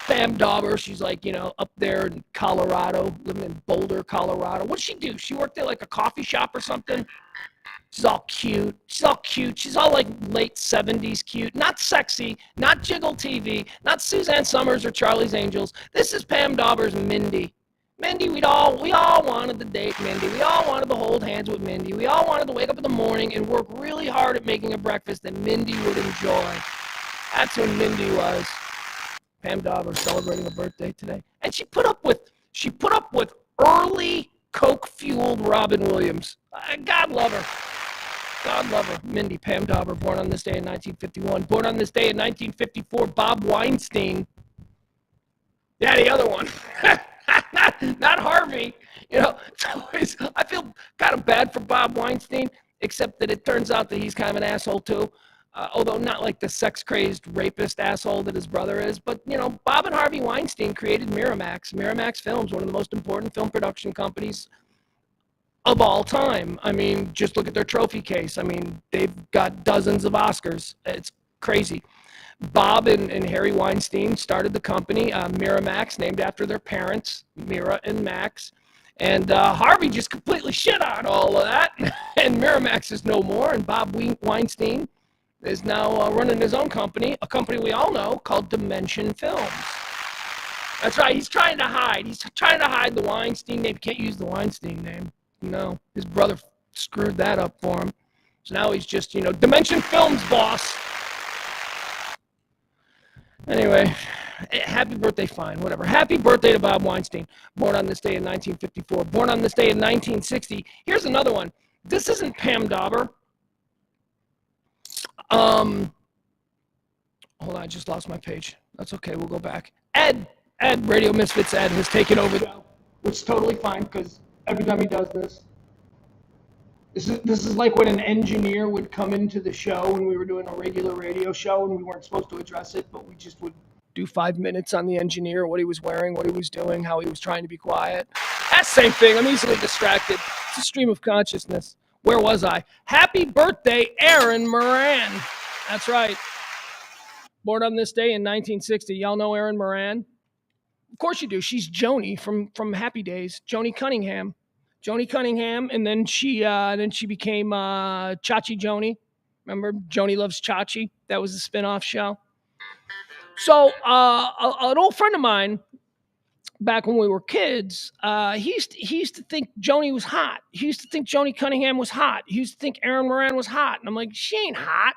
Pam Dauber, she's like, up there in Colorado, living in Boulder, Colorado. What'd she do? She worked at like a coffee shop or something? She's all cute. She's all like late 70s cute. Not sexy, not Jiggle TV, not Suzanne Summers or Charlie's Angels. This is Pam Dauber's Mindy. Mindy, we all wanted to date Mindy. We all wanted to hold hands with Mindy. We all wanted to wake up in the morning and work really hard at making a breakfast that Mindy would enjoy. That's who Mindy was. Pam Dauber celebrating a birthday today. And she put up with early coke-fueled Robin Williams. God love her. God love her. Mindy, Pam Dauber, born on this day in 1951. Born on this day in 1954, Bob Weinstein. Yeah, the other one. Not not Harvey. It's always, I feel kind of bad for Bob Weinstein, except that it turns out that he's kind of an asshole too. Although not like the sex-crazed rapist asshole that his brother is. But, Bob and Harvey Weinstein created Miramax. Miramax Films, one of the most important film production companies of all time. I mean, just look at their trophy case. I mean, they've got dozens of Oscars. It's crazy. Bob and Harry Weinstein started the company, Miramax, named after their parents, Mira and Max. And Harvey just completely shit on all of that. And Miramax is no more. And Bob Weinstein is now running his own company, a company we all know called Dimension Films. That's right. He's trying to hide. He's trying to hide the Weinstein name. Can't use the Weinstein name. No, his brother screwed that up for him. So now he's just, Dimension Films boss. Anyway, happy birthday, fine, whatever. Happy birthday to Bob Weinstein, born on this day in 1954, born on this day in 1960. Here's another one. This isn't Pam Dauber. Hold on, I just lost my page. That's okay, we'll go back. Ed, Radio Misfits Ed has taken over now, which is totally fine because every time he does this is like when an engineer would come into the show when we were doing a regular radio show and we weren't supposed to address it, but we just would do 5 minutes on the engineer, what he was wearing, what he was doing, how he was trying to be quiet. That's the same thing. I'm easily distracted. It's a stream of consciousness. Where was I? Happy birthday, Aaron Moran. That's right. Born on this day in 1960. Y'all know Aaron Moran? Of course you do. She's Joni from Happy Days. Joni Cunningham, and then she became Chachi Joni. Remember Joni Loves Chachi? That was a spin-off show. So an old friend of mine, back when we were kids, he used to think Joni was hot. He used to think Joni Cunningham was hot. He used to think Aaron Moran was hot. And I'm like, she ain't hot.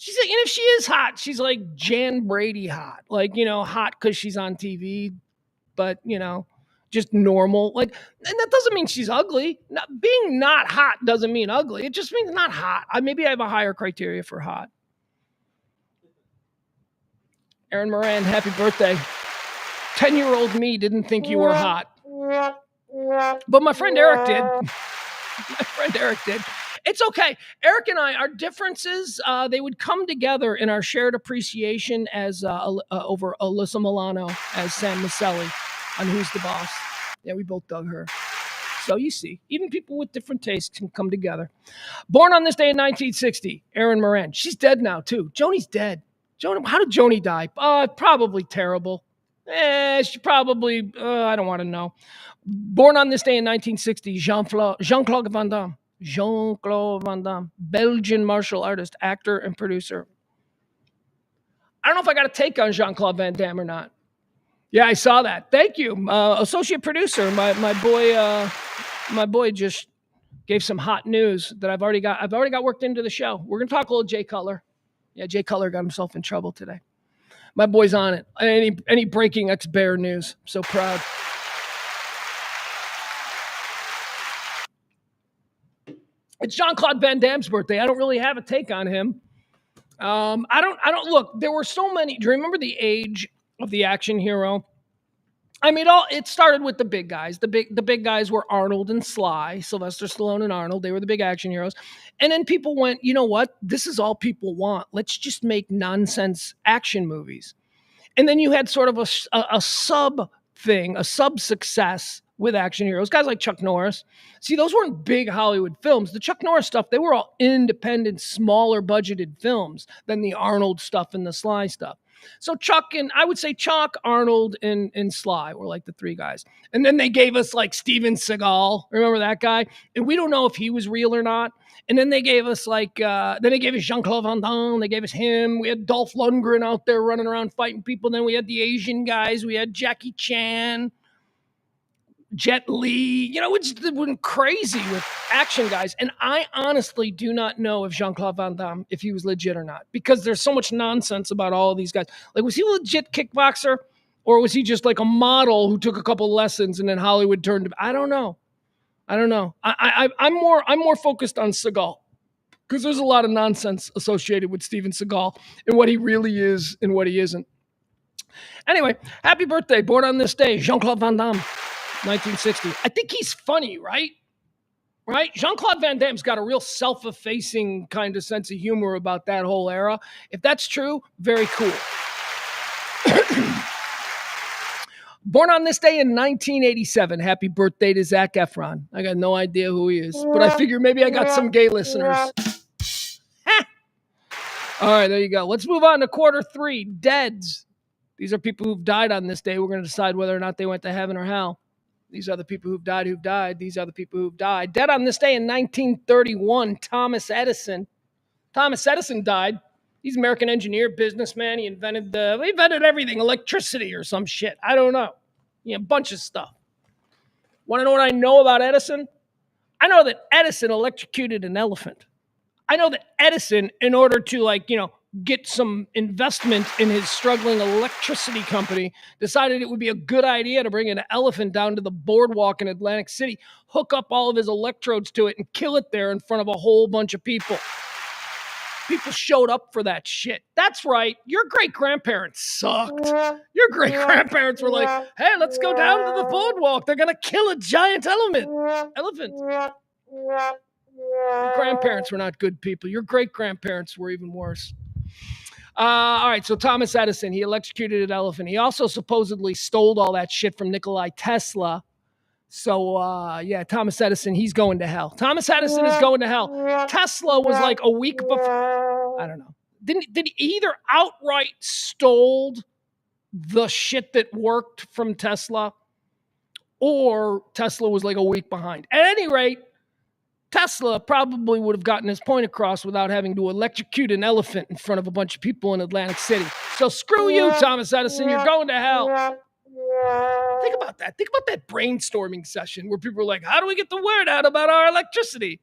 She's like, and if she is hot, she's like Jan Brady hot. Like, hot because she's on TV, but, just normal. Like, and that doesn't mean she's ugly. Being not hot doesn't mean ugly. It just means not hot. Maybe I have a higher criteria for hot. Aaron Moran, happy birthday. 10-year-old me didn't think you were hot. But my friend Eric did. It's okay. Eric and I, our differences, they would come together in our shared appreciation as over Alyssa Milano as Sam Maselli on Who's the Boss. Yeah, we both dug her. So you see, even people with different tastes can come together. Born on this day in 1960, Aaron Moran. She's dead now, too. Joni's dead. How did Joni die? Probably terrible. She probably, I don't want to know. Born on this day in 1960, Jean-Claude Van Damme. Jean-Claude Van Damme, Belgian martial artist, actor, and producer. I don't know if I got a take on Jean-Claude Van Damme or not. Yeah, I saw that. Thank you. Associate producer, my boy just gave some hot news that I've already got worked into the show. We're going to talk a little Jay Cutler. Yeah, Jay Cutler got himself in trouble today. My boy's on it. Any breaking ex-Bear news. I'm so proud. It's Jean-Claude Van Damme's birthday. I don't really have a take on him. I don't look. There were so many. Do you remember the age of the action hero? I mean, it started with the big guys. The big guys were Arnold and Sly, Sylvester Stallone and Arnold. They were the big action heroes. And then people went, you know what? This is all people want. Let's just make nonsense action movies. And then you had sort of a sub thing, a sub success with action heroes, guys like Chuck Norris. See, those weren't big Hollywood films. The Chuck Norris stuff, they were all independent, smaller budgeted films than the Arnold stuff and the Sly stuff. So I would say Chuck, Arnold, and Sly were like the three guys. And then they gave us like Steven Seagal. Remember that guy? And we don't know if he was real or not. And then they gave us Jean-Claude Van Damme. They gave us him. We had Dolph Lundgren out there running around fighting people. Then we had the Asian guys. We had Jackie Chan, Jet Li. It went crazy with action guys. And I honestly do not know if Jean-Claude Van Damme, if he was legit or not, because there's so much nonsense about all of these guys. Like, was he a legit kickboxer, or was he just like a model who took a couple lessons and then Hollywood turned him? I don't know. I'm more focused on Seagal, because there's a lot of nonsense associated with Steven Seagal and what he really is and what he isn't. Anyway, happy birthday. Born on this day, Jean-Claude Van Damme. 1960. I think he's funny, right? Right? Jean-Claude Van Damme's got a real self-effacing kind of sense of humor about that whole era. If that's true, very cool. Born on this day in 1987. Happy birthday to Zac Efron. I got no idea who he is, but I figure maybe I got some gay listeners. All right, there you go. Let's move on to quarter three. Deads. These are people who've died on this day. We're going to decide whether or not they went to heaven or hell. These are the people who've died. These are the people who've died. Dead on this day in 1931, Thomas Edison. Thomas Edison died. He's an American engineer, businessman. He invented everything, electricity or some shit. I don't know. A bunch of stuff. Want to know what I know about Edison? I know that Edison electrocuted an elephant. I know that Edison, in order to get some investment in his struggling electricity company, decided it would be a good idea to bring an elephant down to the boardwalk in Atlantic City, hook up all of his electrodes to it, and kill it there in front of a whole bunch of people. People showed up for that shit. That's right. Your great-grandparents sucked. Your great-grandparents were like, hey, let's go down to the boardwalk. They're going to kill a giant elephant. Your grandparents were not good people. Your great-grandparents were even worse. All right, so Thomas Edison, he electrocuted an elephant. He also supposedly stole all that shit from Nikola Tesla. So, Thomas Edison, he's going to hell. Thomas Edison is going to hell. Tesla was like a week before. I don't know. Did he either outright stole the shit that worked from Tesla, or Tesla was like a week behind? At any rate, Tesla probably would have gotten his point across without having to electrocute an elephant in front of a bunch of people in Atlantic City. So screw you, Thomas Edison. You're going to hell. Think about that. Think about that brainstorming session where people are like, how do we get the word out about our electricity?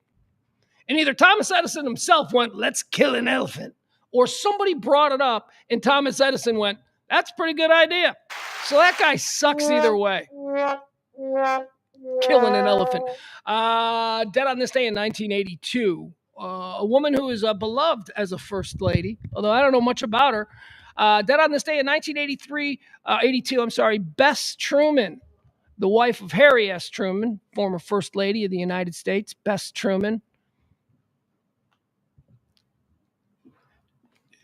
And either Thomas Edison himself went, let's kill an elephant, or somebody brought it up and Thomas Edison went, that's a pretty good idea. So that guy sucks either way. Killing an elephant. Dead on this day in 1982. A woman who is beloved as a first lady, although I don't know much about her. Dead on this day in 1982, Bess Truman, the wife of Harry S. Truman, former First Lady of the United States, Bess Truman.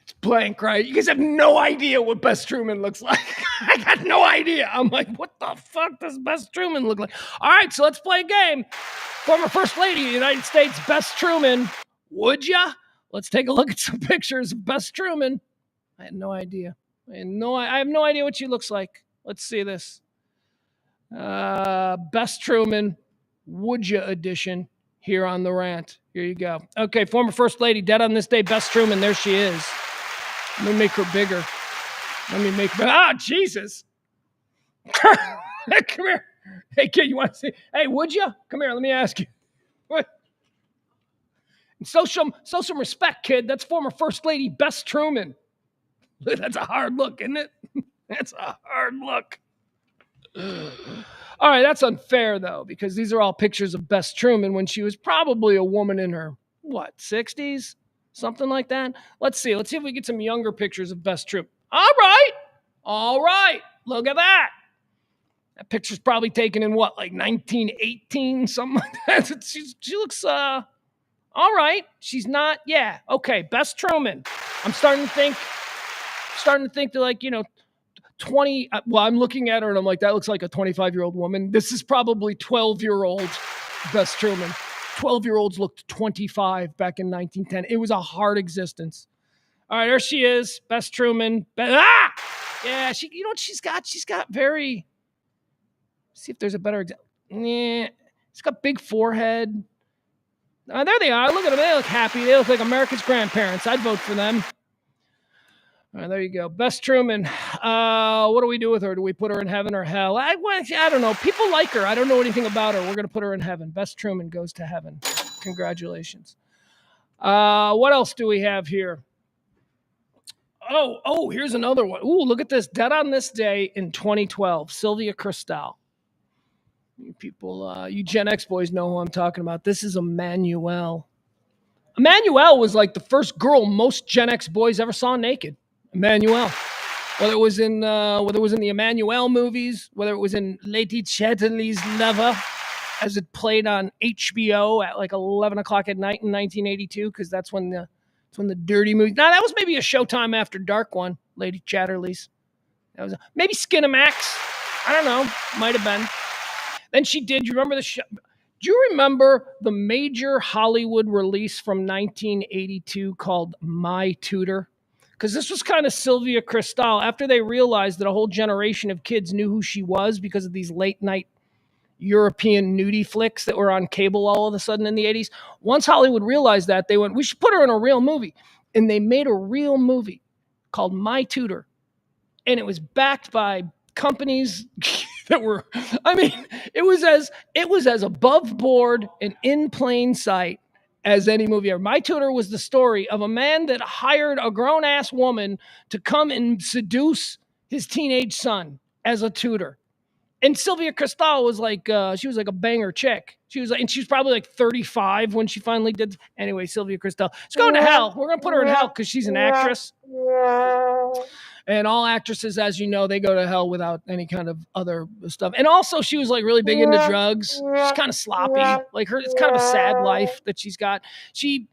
It's blank, right? You guys have no idea what Bess Truman looks like. I got no idea. I'm like, what the fuck does Bess Truman look like? All right, so let's play a game. Former First Lady of the United States, Bess Truman. Would ya? Let's take a look at some pictures of Bess Truman. I had no idea. I have no idea what she looks like. Let's see this. Bess Truman, Would Ya edition here on the Rant. Here you go. Okay, former First Lady, dead on this day, Bess Truman. There she is. Let me make her bigger. Jesus. Come here. Hey, kid, you want to see? Hey, would you? Come here, let me ask you. What? Show some respect, kid. That's former First Lady Bess Truman. That's a hard look, isn't it? That's a hard look. All right, that's unfair, though, because these are all pictures of Bess Truman when she was probably a woman in her, 60s? Something like that? Let's see if we get some younger pictures of Bess Truman. All right. Look at that. That picture's probably taken in 1918? Something like that. She looks, all right. She's not, okay, Bess Truman. I'm starting to think that 20, I'm looking at her and I'm like, that looks like a 25-year-old woman. This is probably 12-year-old Bess Truman. 12-year-olds looked 25 back in 1910. It was a hard existence. All right, there she is, Bess Truman. Yeah, she's got very, see if there's a better example. She's got big forehead. There they are. Look at them. They look happy. They look like America's grandparents. I'd vote for them. All right, there you go. Bess Truman. What do we do with her? Do we put her in heaven or hell? I don't know. People like her. I don't know anything about her. We're going to put her in heaven. Bess Truman goes to heaven. Congratulations. What else do we have here? Oh, here's another one. Ooh, look at this. Dead on this day in 2012. Sylvia Kristel. You people, you Gen X boys know who I'm talking about. This is Emmanuelle. Emmanuelle was like the first girl most Gen X boys ever saw naked. Emmanuelle. whether it was in the Emmanuel movies, whether it was in Lady Chatterley's Lover, as it played on HBO at like 11 o'clock at night in 1982, because that's when the dirty movie. Now that was maybe a Showtime After Dark one, Lady Chatterley's. That was maybe Skinamax. I don't know, might have been. Then she did. You remember the show? Do you remember the major Hollywood release from 1982 called My Tutor? Because this was kind of Sylvia Kristal after they realized that a whole generation of kids knew who she was because of these late night European nudie flicks that were on cable all of a sudden in the 80s. Once Hollywood realized that, they went, we should put her in a real movie. And they made a real movie called My Tutor. And it was backed by companies that were, I mean, it was as above board and in plain sight as any movie ever. My Tutor was the story of a man that hired a grown-ass woman to come and seduce his teenage son as a tutor. And Sylvia Kristal was like, she was like a banger chick. She was probably like 35 when she finally did. Anyway, Sylvia Kristal, she's going to hell. We're going to put her in hell because she's an actress. And all actresses, as you know, they go to hell without any kind of other stuff. And also, she was like really big into drugs. She's kind of sloppy. Like it's kind of a sad life that she's got. She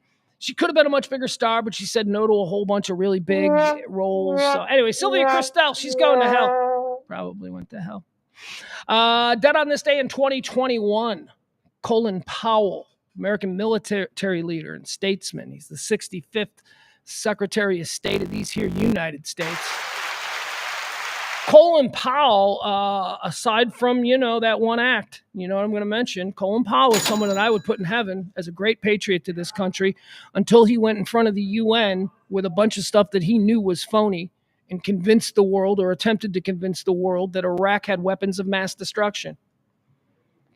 could have been a much bigger star, but she said no to a whole bunch of really big roles. So anyway, Sylvia Kristal, she's going to hell. Probably went to hell. Dead on this day in 2021, Colin Powell, American military leader and statesman. He's the 65th Secretary of State of these here United States. Colin Powell, aside from, that one act, what I'm going to mention, Colin Powell was someone that I would put in heaven as a great patriot to this country until he went in front of the UN with a bunch of stuff that he knew was phony and convinced the world, or attempted to convince the world, that Iraq had weapons of mass destruction.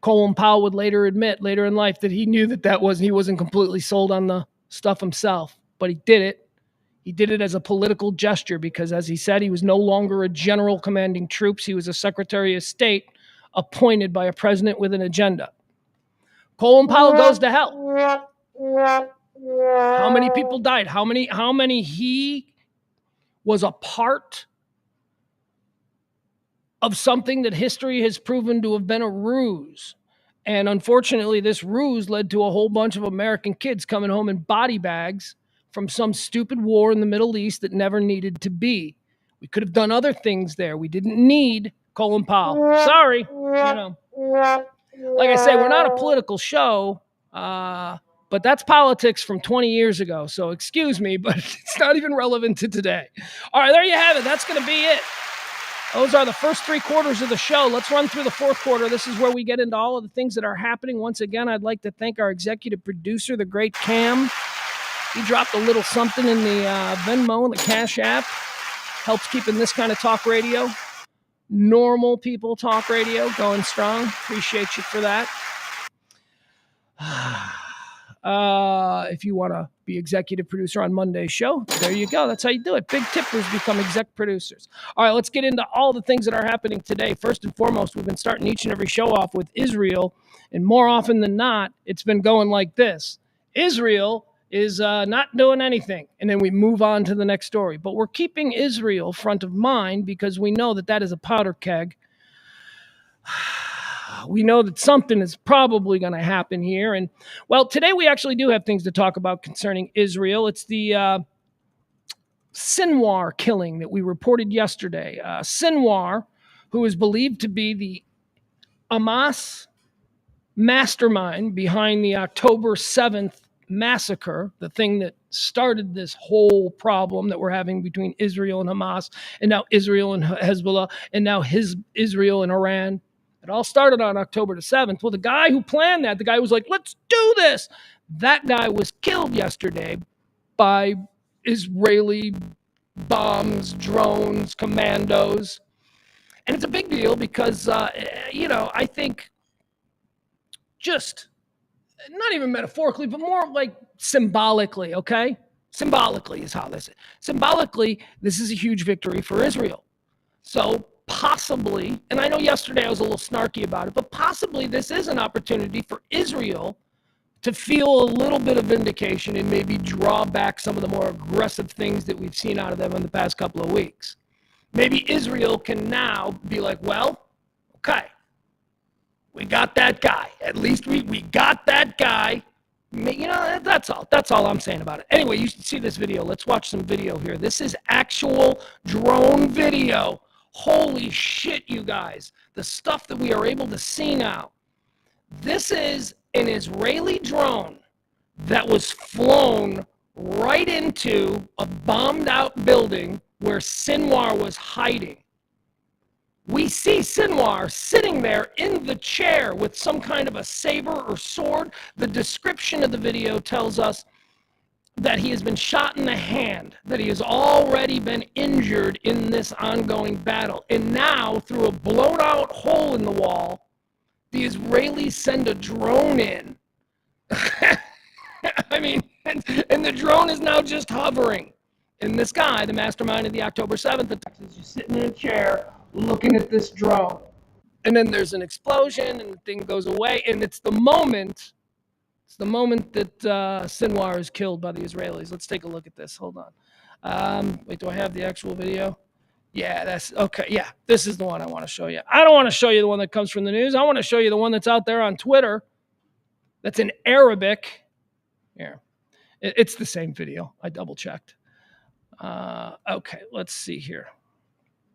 Colin Powell would later admit, later in life, that he knew he wasn't completely sold on the stuff himself, but he did it. He did it as a political gesture because, as he said, he was no longer a general commanding troops. He was a Secretary of State appointed by a president with an agenda. Colin Powell goes to hell. How many people died? How many he was a part of something that history has proven to have been a ruse. And unfortunately, this ruse led to a whole bunch of American kids coming home in body bags from some stupid war in the Middle East that never needed to be. We could have done other things there. We didn't need Colin Powell. Sorry. Like I say, we're not a political show, but that's politics from 20 years ago. So excuse me, but it's not even relevant to today. All right, there you have it. That's going to be it. Those are the first 3 quarters of the show. Let's run through the fourth quarter. This is where we get into all of the things that are happening. Once again, I'd like to thank our executive producer, the great Cam. He dropped a little something in the Venmo and the Cash App. Helps keeping this kind of talk radio, normal people talk radio, going strong. Appreciate you for that. If you want to be executive producer on Monday's show, there you go. That's how you do it. Big tippers become exec producers. All right, let's get into all the things that are happening today. First and foremost, we've been starting each and every show off with Israel, and more often than not, it's been going like this. Israel is not doing anything, and then we move on to the next story. But we're keeping Israel front of mind because we know that is a powder keg. We know that something is probably going to happen here. And, well, today we actually do have things to talk about concerning Israel. It's the Sinwar killing that we reported yesterday. Sinwar, who is believed to be the Hamas mastermind behind the October 7th massacre, the thing that started this whole problem that we're having between Israel and Hamas, and now Israel and Hezbollah, and now Israel and Iran. It all started on October the 7th. Well, the guy who planned that, the guy who was like, let's do this, that guy was killed yesterday by Israeli bombs, drones, commandos. And it's a big deal because, I think just not even metaphorically, but more like symbolically, okay? Symbolically is how this is. Symbolically, this is a huge victory for Israel. So possibly, and I know yesterday I was a little snarky about it, but possibly this is an opportunity for Israel to feel a little bit of vindication and maybe draw back some of the more aggressive things that we've seen out of them in the past couple of weeks. maybe Israel can now be like, well, okay, we got that guy. At least we got that guy. You know, that's all. That's all I'm saying about it. Anyway, you should see this video. Let's watch some video here. This is actual drone video. Holy shit, you guys. The stuff that we are able to see now. This is an Israeli drone that was flown right into a bombed out building where Sinwar was hiding. We see Sinwar sitting there in the chair with some kind of a saber or sword. The description of the video tells us that he has been shot in the hand, that he has already been injured in this ongoing battle. And now, through a blown out hole in the wall, the Israelis send a drone in. I mean, and the drone is now just hovering. And this guy, the mastermind of the October 7th attacks, is just sitting in a chair looking at this drone. And then there's an explosion and the thing goes away. And it's the moment that Sinwar is killed by the Israelis. Let's take a look at this. Hold on. Wait, do I have the actual video? Yeah, that's okay. Yeah, this is the one I want to show you. I don't want to show you the one that comes from the news. I want to show you the one that's out there on Twitter. That's in Arabic. Here. It's the same video. I double checked. Okay, let's see here.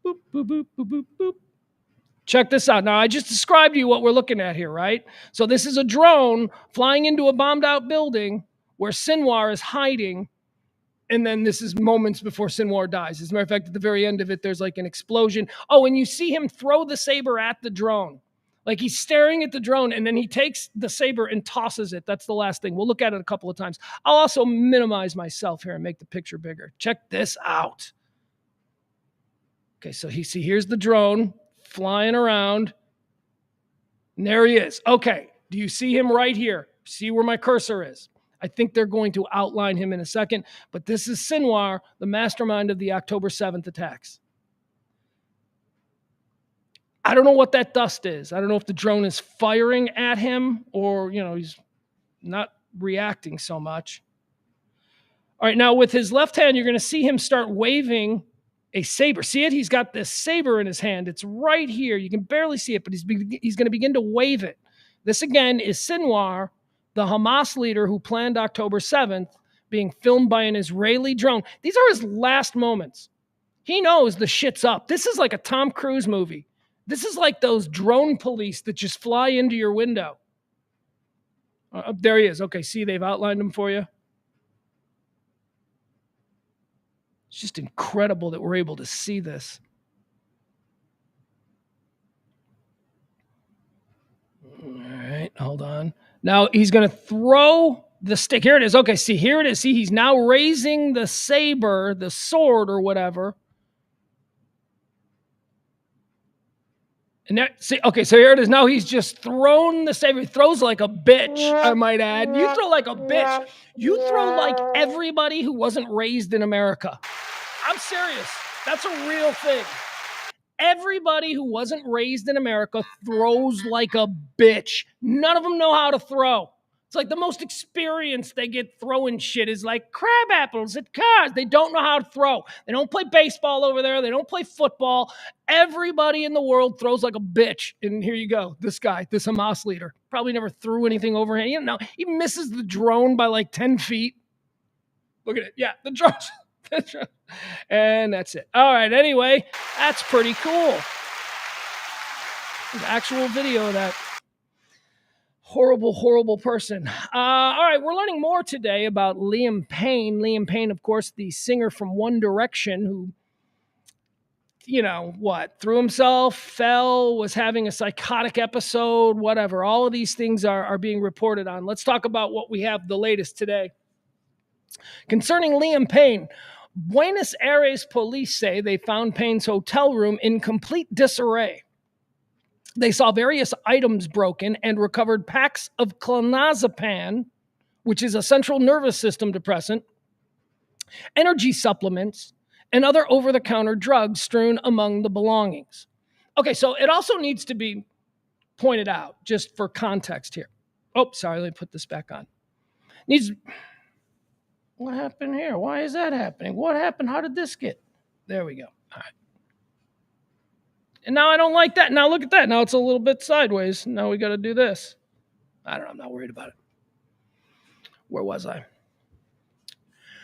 Boop, boop, boop, boop, boop, boop. Check this out. Now, I just described to you what we're looking at here, right? So this is a drone flying into a bombed out building where Sinwar is hiding. And then this is moments before Sinwar dies. As a matter of fact, at the very end of it, there's like an explosion. Oh, and you see him throw the saber at the drone. Like he's staring at the drone and then he takes the saber and tosses it. That's the last thing. We'll look at it a couple of times. I'll also minimize myself here and make the picture bigger. Check this out. Okay, so here's the drone flying around. And there he is. Okay, do you see him right here? See where my cursor is? I think they're going to outline him in a second, but this is Sinwar, the mastermind of the October 7th attacks. I don't know what that dust is. I don't know if the drone is firing at him or, he's not reacting so much. All right, now with his left hand, you're going to see him start waving a saber. See it? He's got this saber in his hand. It's right here. You can barely see it, but he's going to begin to wave it. This, again, is Sinwar, the Hamas leader who planned October 7th, being filmed by an Israeli drone. These are his last moments. He knows the shit's up. This is like a Tom Cruise movie. This is like those drone police that just fly into your window. There he is. Okay, see, they've outlined him for you. It's just incredible that we're able to see this. All right, hold on. Now he's going to throw the stick. Here it is. Okay, see, here it is. See, he's now raising the saber, the sword or whatever. And that, see, okay, so here it is. Now he's just thrown the saber. He throws like a bitch, I might add. You throw like a bitch. You throw like everybody who wasn't raised in America. I'm serious. That's a real thing. Everybody who wasn't raised in America throws like a bitch. None of them know how to throw. It's like the most experience they get throwing shit is like crab apples at cars. They don't know how to throw. They don't play baseball over there. They don't play football. Everybody in the world throws like a bitch. And here you go. This guy, this Hamas leader, probably never threw anything overhand. You know, he misses the drone by like 10 feet. Look at it. Yeah, the drone. And that's it. All right. Anyway, that's pretty cool. There's actual video of that horrible, horrible person. All right. We're learning more today about Liam Payne. Liam Payne, of course, the singer from One Direction who, threw himself, fell, was having a psychotic episode, whatever. All of these things are being reported on. Let's talk about what we have the latest today. Concerning Liam Payne, Buenos Aires police say they found Payne's hotel room in complete disarray. They saw various items broken and recovered packs of clonazepam, which is a central nervous system depressant, energy supplements, and other over-the-counter drugs strewn among the belongings. Okay, so it also needs to be pointed out, just for context here. Oh, sorry, let me put this back on. What happened here? Why is that happening? What happened? How did this get? There we go. All right. And now I don't like that. Now look at that. Now it's a little bit sideways. Now we got to do this. I don't know. I'm not worried about it. Where was I?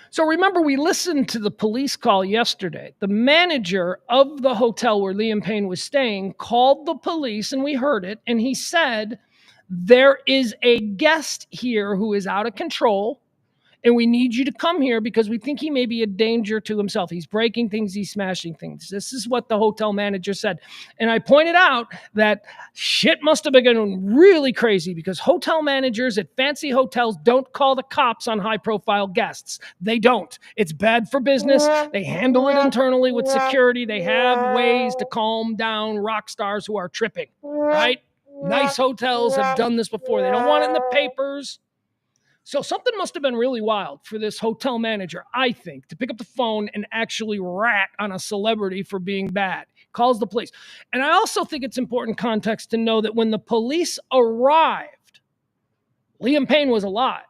So remember, we listened to the police call yesterday. The manager of the hotel where Liam Payne was staying called the police, and we heard it, and he said, there is a guest here who is out of control, and we need you to come here because we think he may be a danger to himself. He's breaking things, he's smashing things. This is what the hotel manager said. And I pointed out that shit must have been going really crazy because hotel managers at fancy hotels don't call the cops on high-profile guests. They don't. It's bad for business. They handle it internally with security. They have ways to calm down rock stars who are tripping, right? Nice hotels have done this before. They don't want it in the papers. So something must have been really wild for this hotel manager, I think, to pick up the phone and actually rat on a celebrity for being bad. Calls the police. And I also think it's important context to know that when the police arrived, Liam Payne was alive.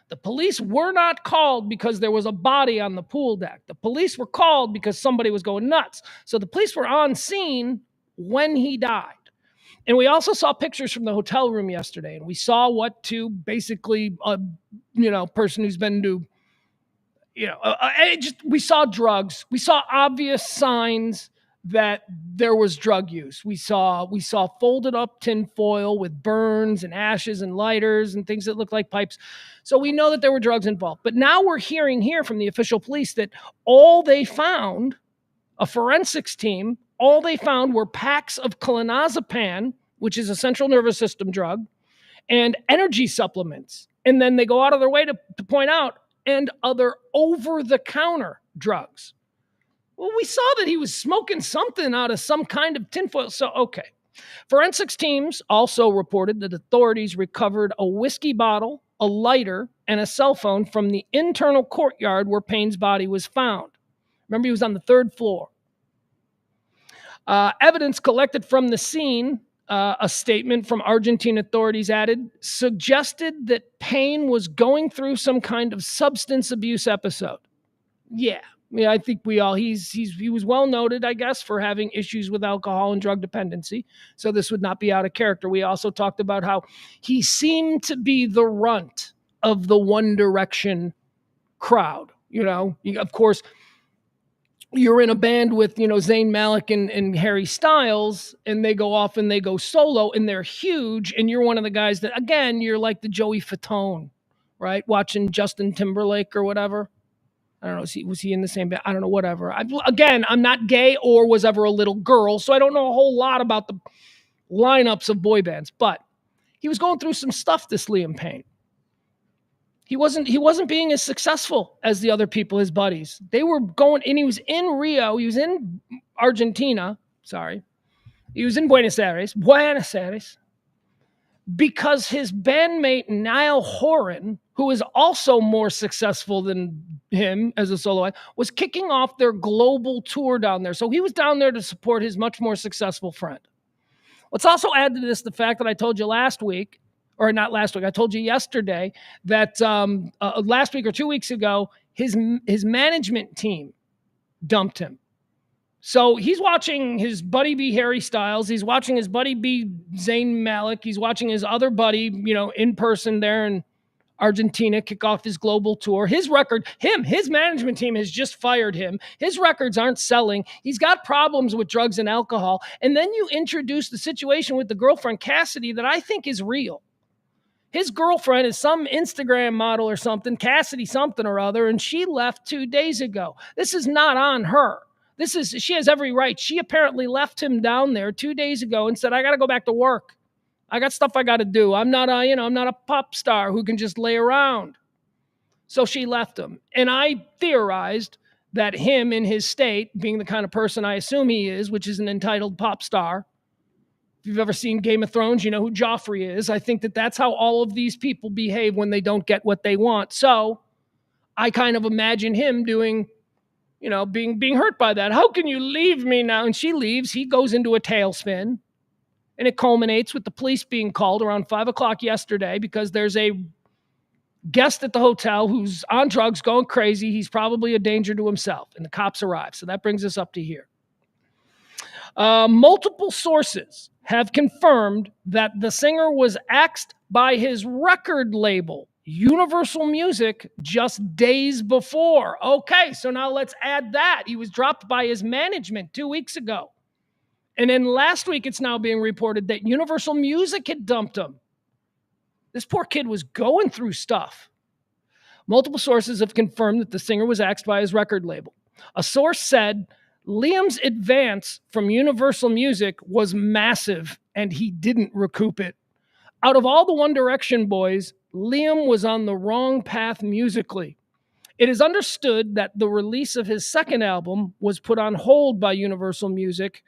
The police were not called because there was a body on the pool deck. The police were called because somebody was going nuts. So the police were on scene when he died. And we also saw pictures from the hotel room yesterday, and we saw what to basically a person who's been to, we saw drugs. We saw obvious signs that there was drug use. We saw folded up tin foil with burns and ashes and lighters and things that looked like pipes. So we know that there were drugs involved. But now we're hearing here from the official police that all they found, a forensics team, all they found were packs of clonazepam, which is a central nervous system drug, and energy supplements. And then they go out of their way to point out, and other over-the-counter drugs. Well, we saw that he was smoking something out of some kind of tinfoil. So, okay. Forensics teams also reported that authorities recovered a whiskey bottle, a lighter, and a cell phone from the internal courtyard where Payne's body was found. Remember, he was on the 3rd floor. Evidence collected from the scene, a statement from Argentine authorities added, suggested that Payne was going through some kind of substance abuse episode. Yeah, I think he was well noted, I guess, for having issues with alcohol and drug dependency. So this would not be out of character. We also talked about how he seemed to be the runt of the One Direction crowd. Of course, you're in a band with, Zayn Malik and Harry Styles, and they go off and they go solo, and they're huge, and you're one of the guys that, again, you're like the Joey Fatone, right? Watching Justin Timberlake or whatever. I don't know, was he in the same band? I don't know, whatever. I'm not gay or was ever a little girl, so I don't know a whole lot about the lineups of boy bands, but he was going through some stuff, this Liam Payne. He wasn't being as successful as the other people, his buddies. They were going, and he was in Rio. He was in Argentina. Sorry. He was in Buenos Aires, because his bandmate, Niall Horan, who is also more successful than him as a solo act, was kicking off their global tour down there. So he was down there to support his much more successful friend. Let's also add to this the fact that I told you last week, or not last week, I told you yesterday that last week or 2 weeks ago, his management team dumped him. So he's watching his buddy be Harry Styles. He's watching his buddy be Zayn Malik. He's watching his other buddy, in person there in Argentina kick off his global tour. His management team has just fired him. His records aren't selling. He's got problems with drugs and alcohol. And then you introduce the situation with the girlfriend, Cassidy, that I think is real. His girlfriend is some Instagram model or something, Cassidy something or other, and she left 2 days ago. This is not on her. She has every right. She apparently left him down there 2 days ago and said, I got to go back to work. I got stuff I got to do. I'm not a pop star who can just lay around. So she left him. And I theorized that him in his state, being the kind of person I assume he is, which is an entitled pop star. If you've ever seen Game of Thrones, you know who Joffrey is. I think that that's how all of these people behave when they don't get what they want. So I kind of imagine him doing, being hurt by that. How can you leave me now? And she leaves. He goes into a tailspin. And it culminates with the police being called around 5 o'clock yesterday because there's a guest at the hotel who's on drugs, going crazy. He's probably a danger to himself. And the cops arrive. So that brings us up to here. Multiple sources have confirmed that the singer was axed by his record label, Universal Music, just days before. Okay, so now let's add that. He was dropped by his management 2 weeks ago. And then last week, it's now being reported that Universal Music had dumped him. This poor kid was going through stuff. Multiple sources have confirmed that the singer was axed by his record label. A source said Liam's advance from Universal Music was massive, and he didn't recoup it. Out of all the One Direction boys, Liam was on the wrong path musically. It is understood that the release of his second album was put on hold by Universal Music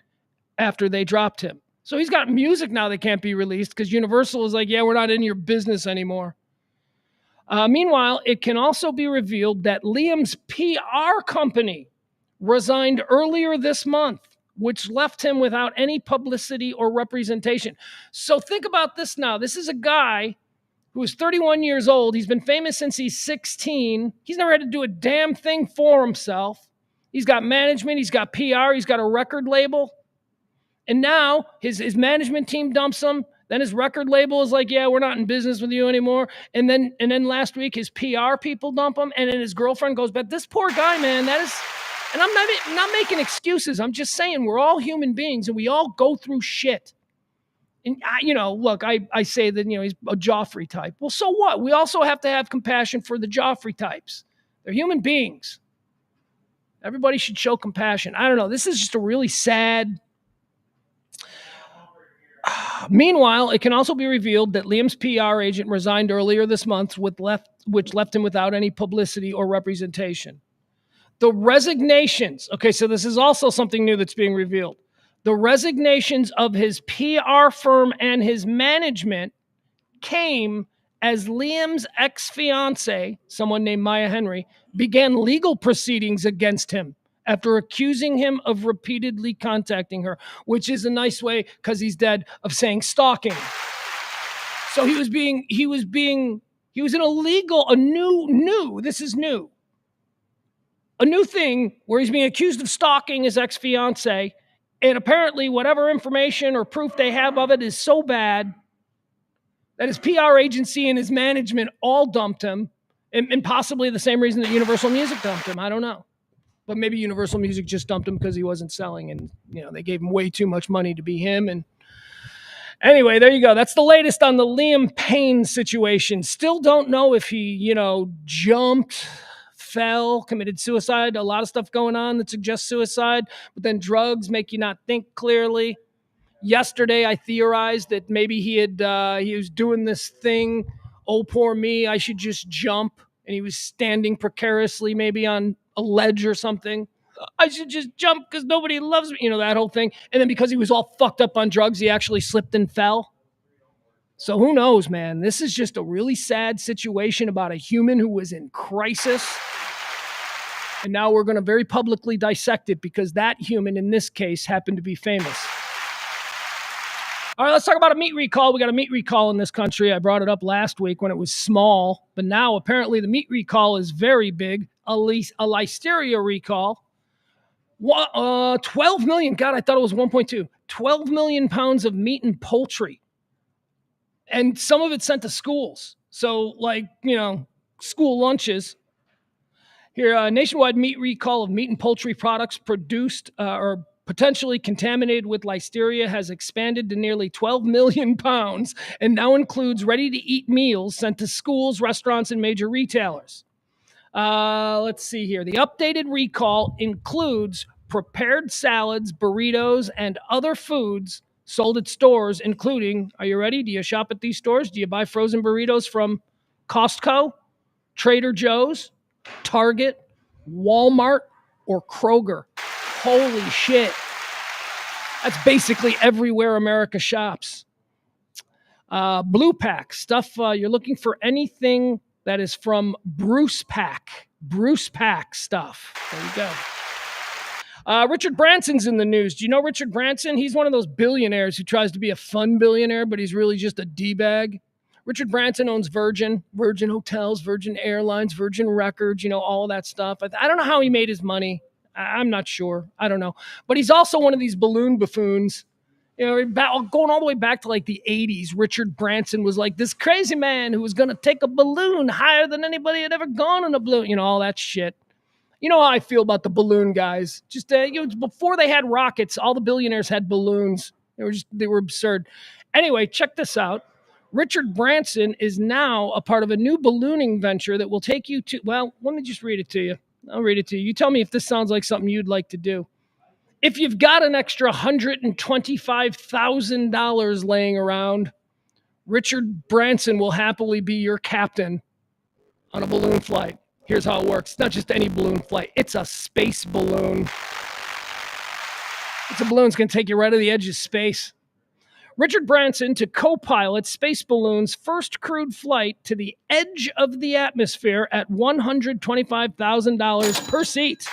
after they dropped him. So he's got music now that can't be released because Universal is like, yeah, we're not in your business anymore. Meanwhile, it can also be revealed that Liam's PR company resigned earlier this month, which left him without any publicity or representation. So think about this now. This is a guy who is 31 years old. He's been famous since he's 16. He's never had to do a damn thing for himself. He's got management. He's got PR. He's got a record label. And now his management team dumps him. Then his record label is like, yeah, we're not in business with you anymore. And then last week, his PR people dump him. And then his girlfriend goes, but this poor guy, man, that is... And I'm not making excuses. I'm just saying we're all human beings and we all go through shit. And, look, I say that, he's a Joffrey type. Well, so what? We also have to have compassion for the Joffrey types. They're human beings. Everybody should show compassion. I don't know. This is just a really sad... Meanwhile, it can also be revealed that Liam's PR agent resigned earlier this month, which left him without any publicity or representation. The resignations, okay, so this is also something new that's being revealed. The resignations of his PR firm and his management came as Liam's ex-fiancée, someone named Maya Henry, began legal proceedings against him after accusing him of repeatedly contacting her, which is a nice way, because he's dead, of saying stalking. So this is new. A new thing where he's being accused of stalking his ex-fiancée, and apparently whatever information or proof they have of it is so bad that his PR agency and his management all dumped him, and possibly the same reason that Universal Music dumped him. I don't know. But maybe Universal Music just dumped him because he wasn't selling, and they gave him way too much money to be him. And anyway, there you go. That's the latest on the Liam Payne situation. Still don't know if he, jumped, fell, committed suicide. A lot of stuff going on that suggests suicide, but then drugs make you not think clearly. Yesterday, I theorized that maybe he was doing this thing, oh, poor me, I should just jump. And he was standing precariously maybe on a ledge or something. I should just jump because nobody loves me, that whole thing. And then because he was all fucked up on drugs, he actually slipped and fell. So who knows, man? This is just a really sad situation about a human who was in crisis. And now we're going to very publicly dissect it because that human in this case happened to be famous. All right, let's talk about a meat recall. We got a meat recall in this country. I brought it up last week when it was small, but now apparently the meat recall is very big. A listeria recall. 12 million. God, I thought it was 1.2. 12 million pounds of meat and poultry. And some of it's sent to schools. So, school lunches. Here, a nationwide meat recall of meat and poultry products produced or potentially contaminated with listeria has expanded to nearly 12 million pounds and now includes ready-to-eat meals sent to schools, restaurants, and major retailers. Let's see here. The updated recall includes prepared salads, burritos, and other foods sold at stores, including, are you ready? Do you shop at these stores? Do you buy frozen burritos from Costco, Trader Joe's, Target, Walmart, or Kroger? Holy shit. That's basically everywhere America shops. Blue Pack, stuff you're looking for anything that is from Bruce Pack. Bruce Pack stuff. There you go. Richard Branson's in the news. Do you know Richard Branson? He's one of those billionaires who tries to be a fun billionaire, but he's really just a D-bag. Richard Branson owns Virgin Hotels, Virgin Airlines, Virgin Records, all of that stuff. I don't know how he made his money. I'm not sure. I don't know. But he's also one of these balloon buffoons. You know, going all the way back to like the 80s, Richard Branson was like this crazy man who was going to take a balloon higher than anybody had ever gone in a balloon. You know, all that shit. You know how I feel about the balloon guys. Just before they had rockets, all the billionaires had balloons. They were absurd. Anyway, check this out. Richard Branson is now a part of a new ballooning venture that will take you to, well, let me just read it to you. I'll read it to you. You tell me if this sounds like something you'd like to do. If you've got an extra $125,000 laying around, Richard Branson will happily be your captain on a balloon flight. Here's how it works. It's not just any balloon flight. It's a space balloon. It's a balloon that's going to take you right to the edge of space. Richard Branson to co-pilot Space Balloon's first crewed flight to the edge of the atmosphere at $125,000 per seat.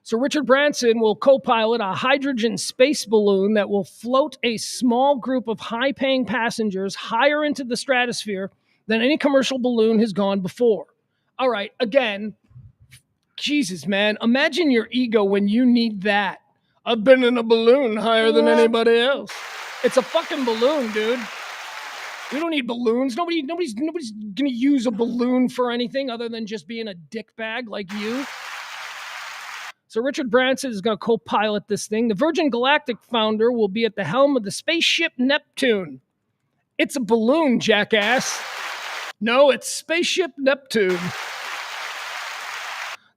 So Richard Branson will co-pilot a hydrogen space balloon that will float a small group of high-paying passengers higher into the stratosphere than any commercial balloon has gone before. All right, again, Jesus, man, imagine your ego when you need that. I've been in a balloon higher than anybody else. It's a fucking balloon, dude. We don't need balloons. Nobody's gonna use a balloon for anything other than just being a dickbag like you. So Richard Branson is going to co-pilot this thing. The Virgin Galactic founder will be at the helm of the spaceship Neptune. It's a balloon, jackass. No, it's Spaceship Neptune.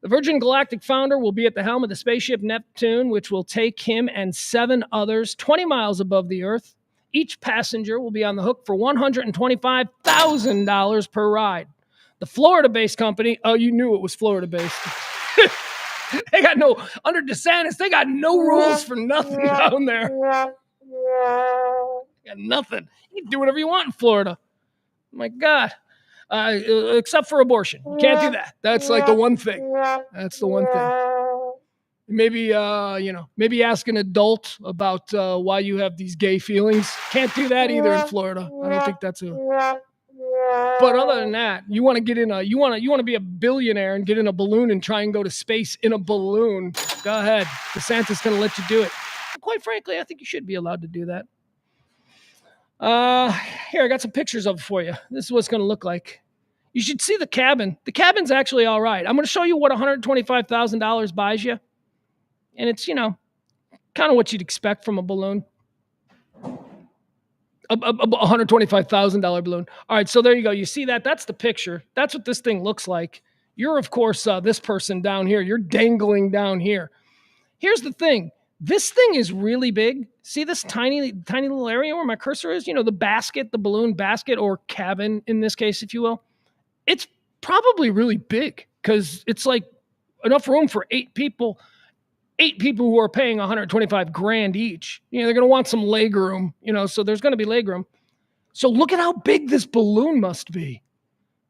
The Virgin Galactic founder will be at the helm of the spaceship Neptune, which will take him and 7 others 20 miles above the Earth. Each passenger will be on the hook for $125,000 per ride. The Florida-based company, oh, you knew it was Florida-based. They got under DeSantis, they got no rules for nothing down there. Got nothing. You can do whatever you want in Florida. My God. Except for abortion. You can't do that. That's like the one thing. That's the one thing. Maybe, maybe ask an adult about why you have these gay feelings. Can't do that either in Florida. I don't think that's a... But other than that, you want to get in you want to be a billionaire and get in a balloon and try and go to space in a balloon. Go ahead. DeSantis going to let you do it. And quite frankly, I think you should be allowed to do that. Here, I got some pictures of it for you. This is what it's going to look like. You should see the cabin. The cabin's actually all right. I'm going to show you what $125,000 buys you. And it's, kind of what you'd expect from a balloon. A $125,000 balloon. All right, so there you go. You see that? That's the picture. That's what this thing looks like. You're, of course, this person down here. You're dangling down here. Here's the thing. This thing is really big. See this tiny little area where my cursor is? The basket, the balloon basket, or cabin in this case, if you will. It's probably really big because it's like enough room for 8 people. 8 people who are paying $125,000 each. They're going to want some leg room, so there's going to be leg room. So look at how big this balloon must be.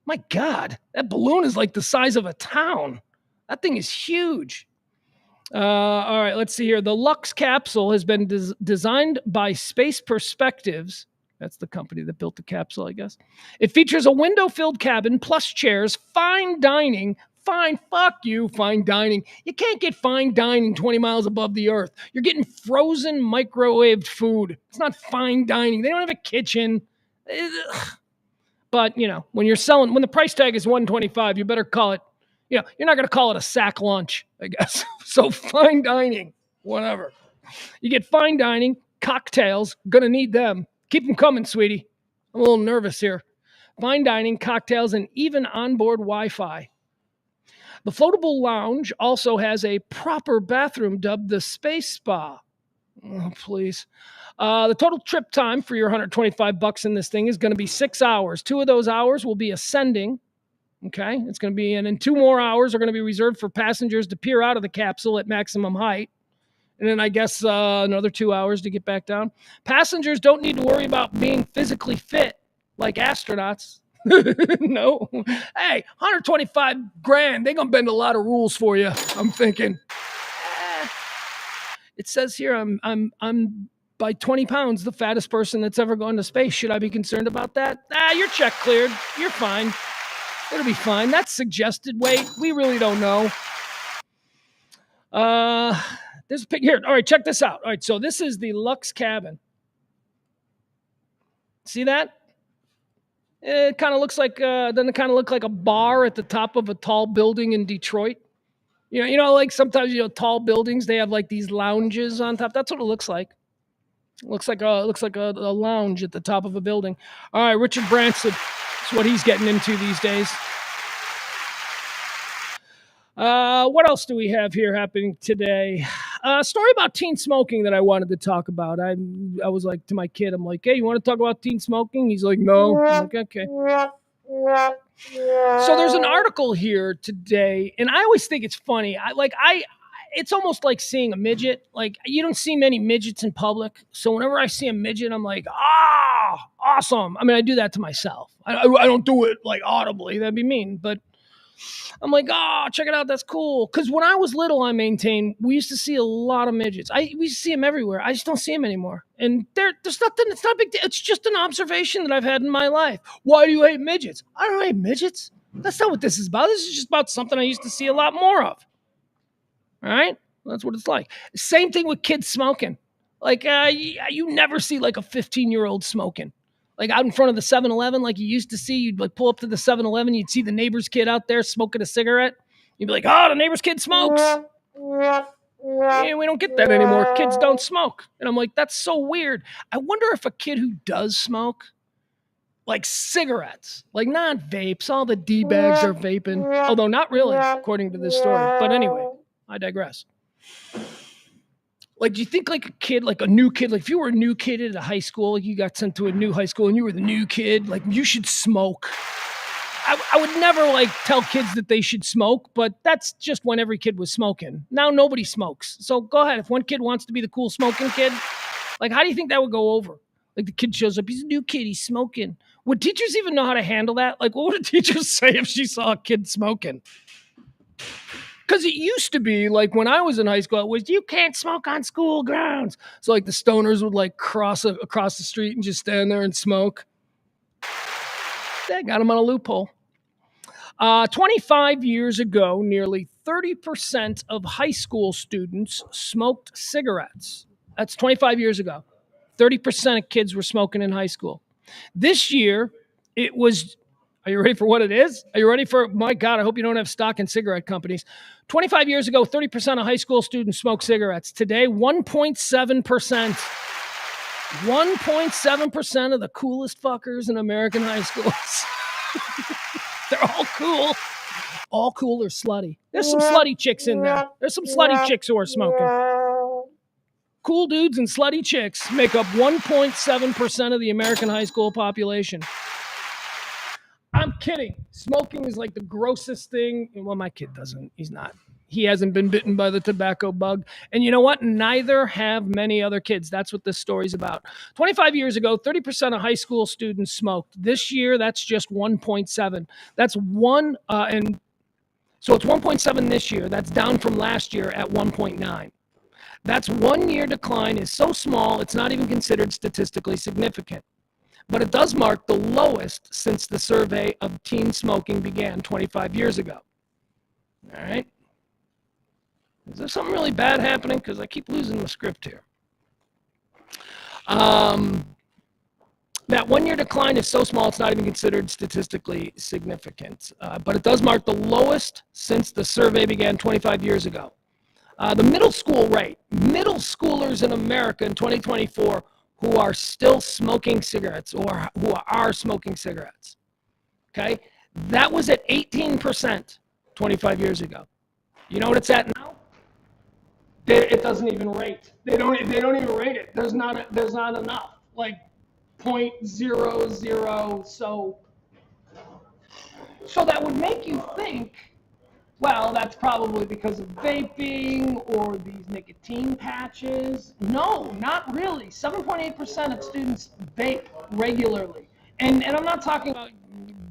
My God, that balloon is like the size of a town. That thing is huge. All right, let's see here. The Lux capsule has been designed by Space Perspectives. That's the company that built the capsule, I guess. It features a window-filled cabin, plus chairs, fine dining. Fine dining. You can't get fine dining 20 miles above the Earth. You're getting frozen microwaved food. It's not fine dining. They don't have a kitchen. But, when the price tag is $125, you better call it, you're not going to call it a sack lunch, I guess. So fine dining, whatever. You get fine dining, cocktails, gonna need them. Keep them coming, sweetie. I'm a little nervous here. Fine dining, cocktails, and even onboard Wi-Fi. The floatable lounge also has a proper bathroom dubbed the Space Spa. Oh, please. The total trip time for your $125 in this thing is going to be 6 hours. 2 of those hours will be ascending. Okay, it's going to be, and then 2 more hours are going to be reserved for passengers to peer out of the capsule at maximum height. And then I guess another 2 hours to get back down. Passengers don't need to worry about being physically fit like astronauts. No. Hey, $125,000. They're going to bend a lot of rules for you, I'm thinking. It says here I'm by 20 pounds the fattest person that's ever gone to space. Should I be concerned about that? Your check cleared. You're fine. It'll be fine. That's suggested weight. We really don't know. There's a pic here. All right, check this out. All right, so this is the Lux cabin. See that? It kind of looks like doesn't it kind of look like a bar at the top of a tall building in Detroit? Like sometimes tall buildings they have like these lounges on top. That's what it looks like. It looks like a lounge at the top of a building. All right, Richard Branson. That's what he's getting into these days. What else do we have here happening today? A story about teen smoking that I wanted to talk about. I was like to my kid, I'm like, hey, you want to talk about teen smoking? He's like, no. I'm like, okay. So there's an article here today, and I always think it's funny. It's almost like seeing a midget. Like you don't see many midgets in public, so whenever I see a midget, I'm like, awesome. I mean, I do that to myself. I don't do it like audibly. That'd be mean, but I'm like, check it out. That's cool. Because when I was little, I maintain we used to see a lot of midgets. We used to see them everywhere. I just don't see them anymore. And there's nothing. It's not a big deal. It's just an observation that I've had in my life. Why do you hate midgets? I don't hate midgets. That's not what this is about. This is just about something I used to see a lot more of. All right? That's what it's like. Same thing with kids smoking. Like, you never see like a 15-year-old smoking. Like out in front of the 7-Eleven, like you used to see, you'd like pull up to the 7-Eleven, you'd see the neighbor's kid out there smoking a cigarette. You'd be like, the neighbor's kid smokes. Yeah, we don't get that anymore. Kids don't smoke. And I'm like, that's so weird. I wonder if a kid who does smoke, like cigarettes, like not vapes, all the D-bags are vaping. Although not really, according to this story. But anyway, I digress. Like, do you think like a kid, like a new kid, like if you were a new kid at a high school, you got sent to a new high school and you were the new kid, like you should smoke. I would never like tell kids that they should smoke, but that's just when every kid was smoking. Now nobody smokes. So go ahead. If one kid wants to be the cool smoking kid, like how do you think that would go over? Like the kid shows up, he's a new kid, he's smoking. Would teachers even know how to handle that? Like what would a teacher say if she saw a kid smoking? Because it used to be like when I was in high school, it was you can't smoke on school grounds. So like the stoners would like cross across the street and just stand there and smoke. They got them on a loophole. 25 years ago, nearly 30% of high school students smoked cigarettes. That's 25 years ago. 30% of kids were smoking in high school. This year, it was... Are you ready for what it is? Are you ready for, my God, I hope you don't have stock in cigarette companies. 25 years ago, 30% of high school students smoked cigarettes. Today, 1.7%. 1.7% of the coolest fuckers in American high schools. They're all cool. All cool or slutty. There's some slutty chicks in there. There's some slutty chicks who are smoking. Cool dudes and slutty chicks make up 1.7% of the American high school population. I'm kidding. Smoking is like the grossest thing. Well, my kid doesn't. He's not. He hasn't been bitten by the tobacco bug. And you know what? Neither have many other kids. That's what this story's about. 25 years ago, 30% of high school students smoked. This year, that's just 1.7. That's one, and so it's 1.7 this year. That's down from last year at 1.9. That's 1 year decline is so small, it's not even considered statistically significant. But it does mark the lowest since the survey of teen smoking began 25 years ago. All right. Is there something really bad happening? Because I keep losing my script here. That 1 year decline is so small, it's not even considered statistically significant. But it does mark the lowest since the survey began 25 years ago. The middle school rate, middle schoolers in America in 2024 who are still smoking cigarettes or who are smoking cigarettes, okay? That was at 18% 25 years ago. You know what it's at now? It doesn't even rate. They don't even rate it. There's not enough. Like 0.00. So that would make you think, well, that's probably because of vaping or these nicotine patches. No, not really. 7.8% of students vape regularly. And I'm not talking about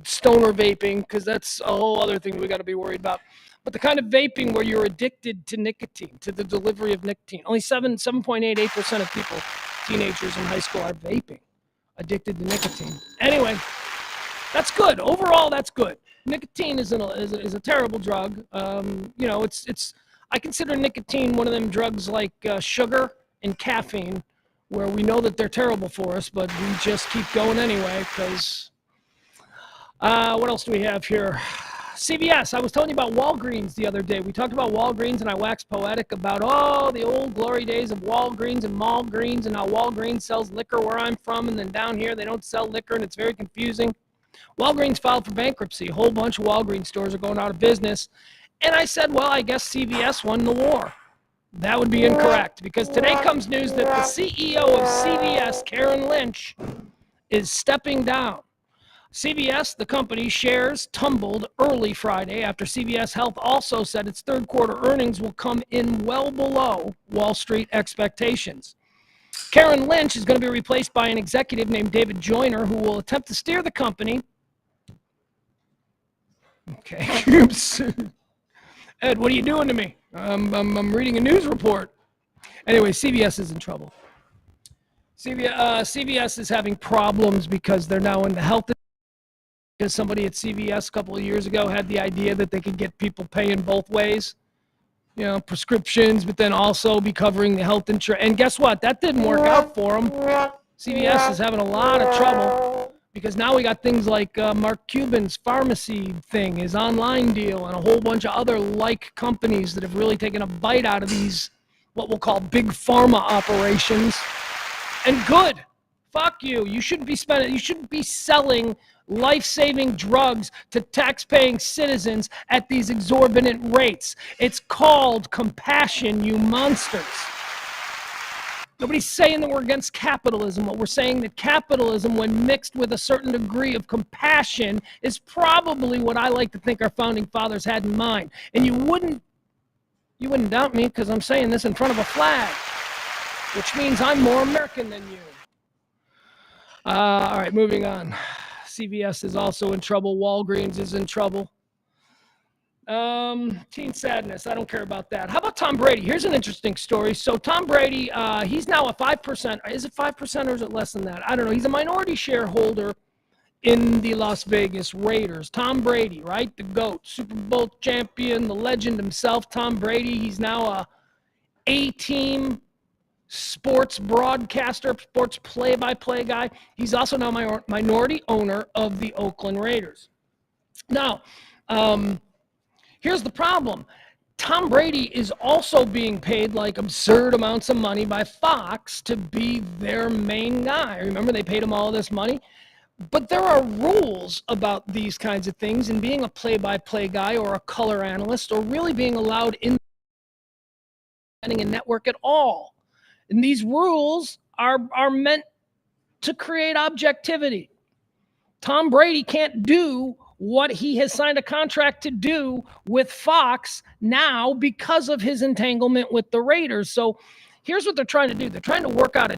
stoner vaping, because that's a whole other thing we got to be worried about. But the kind of vaping where you're addicted to nicotine, to the delivery of nicotine. Only 7.88% of people, teenagers in high school, are vaping, addicted to nicotine. Anyway, that's good. Overall, that's good. Nicotine is a terrible drug. It's I consider nicotine one of them drugs like sugar and caffeine, where we know that they're terrible for us, but we just keep going anyway because what else do we have here? CVS. I was telling you about Walgreens the other day. We talked about Walgreens, and I waxed poetic about the old glory days of Walgreens and Mallgreens, and how Walgreens sells liquor where I'm from, and then down here they don't sell liquor, and it's very confusing. Walgreens filed for bankruptcy. A whole bunch of Walgreens stores are going out of business. And I said, well, I guess CVS won the war. That would be incorrect, because today comes news that the CEO of CVS, Karen Lynch, is stepping down. CVS, the company, shares tumbled early Friday after CVS Health also said its third quarter earnings will come in well below Wall Street expectations. Karen Lynch is going to be replaced by an executive named David Joyner, who will attempt to steer the company. Okay. Ed, what are you doing to me? I'm reading a news report. Anyway, CVS is in trouble. CVS is having problems because they're now in the health. Because somebody at CVS a couple of years ago had the idea that they could get people paying both ways, prescriptions, but then also be covering the health insurance. And guess what? That didn't work out for them. CVS is having a lot of trouble because now we got things like Mark Cuban's pharmacy thing, his online deal, and a whole bunch of other like companies that have really taken a bite out of these, what we'll call big pharma operations. And good. Fuck you. You shouldn't be selling life-saving drugs to tax-paying citizens at these exorbitant rates. It's called compassion, you monsters. Nobody's saying that we're against capitalism, but we're saying that capitalism, when mixed with a certain degree of compassion, is probably what I like to think our founding fathers had in mind. And you wouldn't doubt me because I'm saying this in front of a flag, which means I'm more American than you. All right, moving on. CVS is also in trouble. Walgreens is in trouble. Teen sadness. I don't care about that. How about Tom Brady? Here's an interesting story. So Tom Brady, he's now a 5%. Is it 5% or is it less than that? I don't know. He's a minority shareholder in the Las Vegas Raiders. Tom Brady, right? The GOAT, Super Bowl champion, the legend himself, Tom Brady. He's now a A-team sports broadcaster, sports play-by-play guy. He's also now my minority owner of the Oakland Raiders. Now, here's the problem. Tom Brady is also being paid like absurd amounts of money by Fox to be their main guy. Remember, they paid him all this money? But there are rules about these kinds of things, and being a play-by-play guy or a color analyst or really being allowed in a network at all. And these rules are meant to create objectivity. Tom Brady can't do what he has signed a contract to do with Fox now because of his entanglement with the Raiders. So here's what they're trying to do. They're trying to work out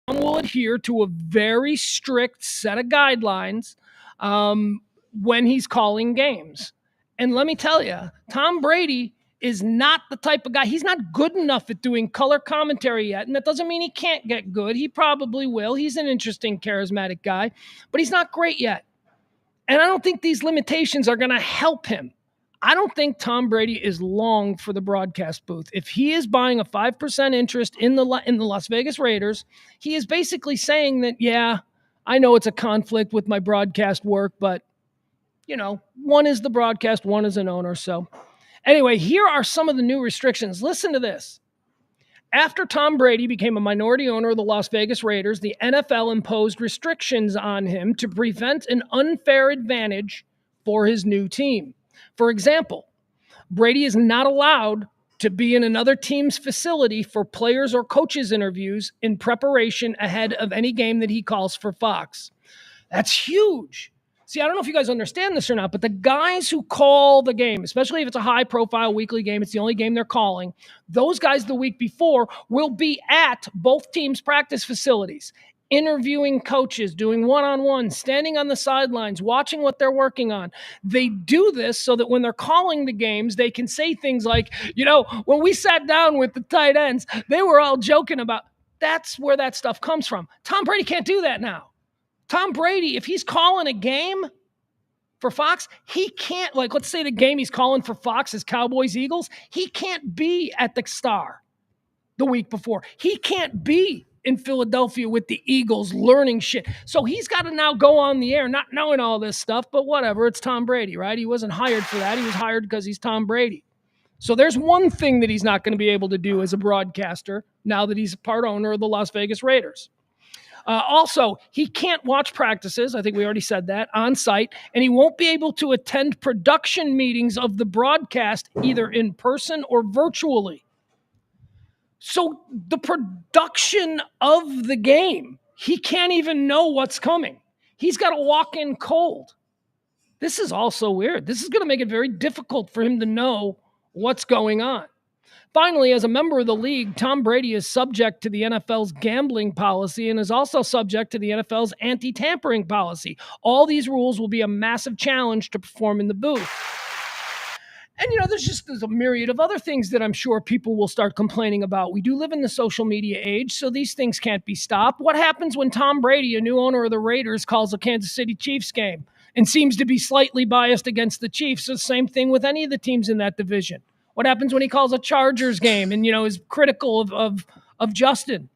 will adhere to a very strict set of guidelines when he's calling games. And let me tell you, Tom Brady is not the type of guy. He's not good enough at doing color commentary yet. And that doesn't mean he can't get good. He probably will. He's an interesting, charismatic guy, but he's not great yet. And I don't think these limitations are going to help him. I don't think Tom Brady is long for the broadcast booth. If he is buying a 5% interest in the Las Vegas Raiders, he is basically saying that, yeah, I know it's a conflict with my broadcast work, but, one is the broadcast, one is an owner. So anyway, here are some of the new restrictions. Listen to this. After Tom Brady became a minority owner of the Las Vegas Raiders, the NFL imposed restrictions on him to prevent an unfair advantage for his new team. For example, Brady is not allowed to be in another team's facility for players or coaches interviews in preparation ahead of any game that he calls for Fox. That's huge. See, I don't know if you guys understand this or not, but the guys who call the game, especially if it's a high-profile weekly game, it's the only game they're calling, those guys the week before will be at both teams' practice facilities, interviewing coaches, doing one-on-one, standing on the sidelines, watching what they're working on. They do this so that when they're calling the games, they can say things like, when we sat down with the tight ends, they were all joking about. That's where that stuff comes from. Tom Brady can't do that now. Tom Brady, if he's calling a game, for Fox, he can't, like, let's say the game he's calling for Fox is Cowboys-Eagles. He can't be at the Star the week before. He can't be in Philadelphia with the Eagles learning shit. So he's got to now go on the air, not knowing all this stuff, but whatever. It's Tom Brady, right? He wasn't hired for that. He was hired because he's Tom Brady. So there's one thing that he's not going to be able to do as a broadcaster now that he's a part owner of the Las Vegas Raiders. Also, he can't watch practices. I think we already said that on site, and he won't be able to attend production meetings of the broadcast either in person or virtually. So the production of the game, he can't even know what's coming. He's got to walk in cold. This is also weird. This is going to make it very difficult for him to know what's going on. Finally, as a member of the league, Tom Brady is subject to the NFL's gambling policy and is also subject to the NFL's anti-tampering policy. All these rules will be a massive challenge to perform in the booth. And, there's a myriad of other things that I'm sure people will start complaining about. We do live in the social media age, so these things can't be stopped. What happens when Tom Brady, a new owner of the Raiders, calls a Kansas City Chiefs game and seems to be slightly biased against the Chiefs? So same thing with any of the teams in that division. What happens when he calls a Chargers game and, is critical of Justin?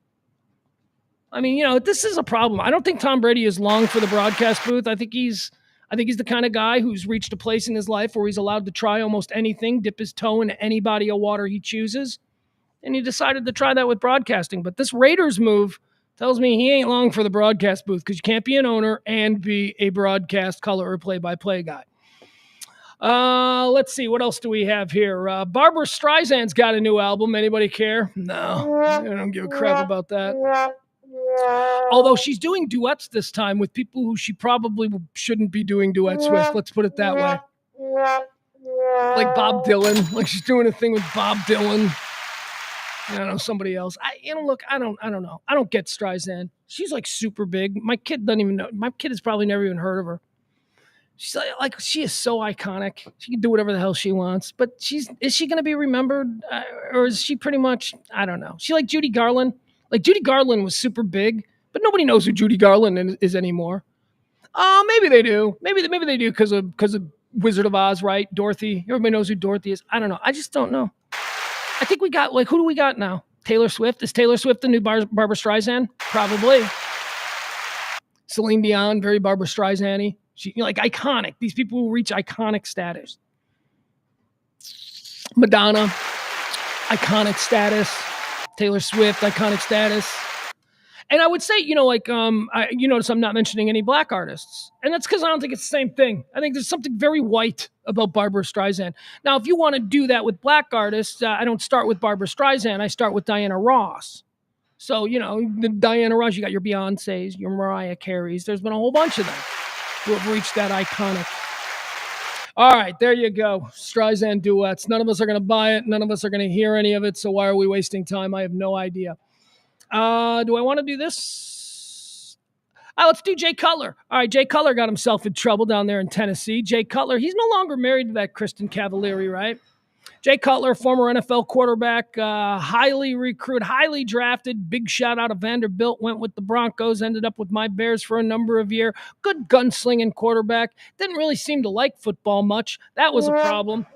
I mean, this is a problem. I don't think Tom Brady is long for the broadcast booth. I think he's the kind of guy who's reached a place in his life where he's allowed to try almost anything, dip his toe into any body of water he chooses. And he decided to try that with broadcasting. But this Raiders move tells me he ain't long for the broadcast booth because you can't be an owner and be a broadcast color or play-by-play guy. Let's see. What else do we have here? Barbra Streisand's got a new album. Anybody care? No, I don't give a crap about that. Although she's doing duets this time with people who she probably shouldn't be doing duets with. Let's put it that way. Like Bob Dylan. Like she's doing a thing with Bob Dylan. I don't know, somebody else. I don't know. I don't get Streisand. She's like super big. My kid doesn't even know. My kid has probably never even heard of her. She's like she is so iconic. She can do whatever the hell she wants. But is she going to be remembered, or is she pretty much? I don't know. She like Judy Garland. Like Judy Garland was super big, but nobody knows who Judy Garland is anymore. Maybe they do. Maybe they do because of Wizard of Oz, right? Dorothy. Everybody knows who Dorothy is. I don't know. I just don't know. I think we got who do we got now? Taylor Swift. Is Taylor Swift the new Barbra Streisand? Probably. Celine Dion, very Barbra Streisand-y. She, like iconic. These people who reach iconic status. Madonna, iconic status. Taylor Swift, iconic status. And I would say, you notice I'm not mentioning any black artists. And that's because I don't think it's the same thing. I think there's something very white about Barbra Streisand. Now, if you want to do that with black artists, I don't start with Barbra Streisand. I start with Diana Ross. So, Diana Ross, you got your Beyoncés, your Mariah Careys. There's been a whole bunch of them who have reached that iconic. All right, there you go. Streisand duets. None of us are going to buy it. None of us are going to hear any of it. So why are we wasting time? I have no idea. Do I want to do this? Let's do Jay Cutler. All right, Jay Cutler got himself in trouble down there in Tennessee. Jay Cutler, he's no longer married to that Kristen Cavallari, right? Jay Cutler, former NFL quarterback, highly recruited, highly drafted, big shot out of Vanderbilt, went with the Broncos, ended up with my Bears for a number of years. Good gunslinging quarterback. Didn't really seem to like football much. That was a problem.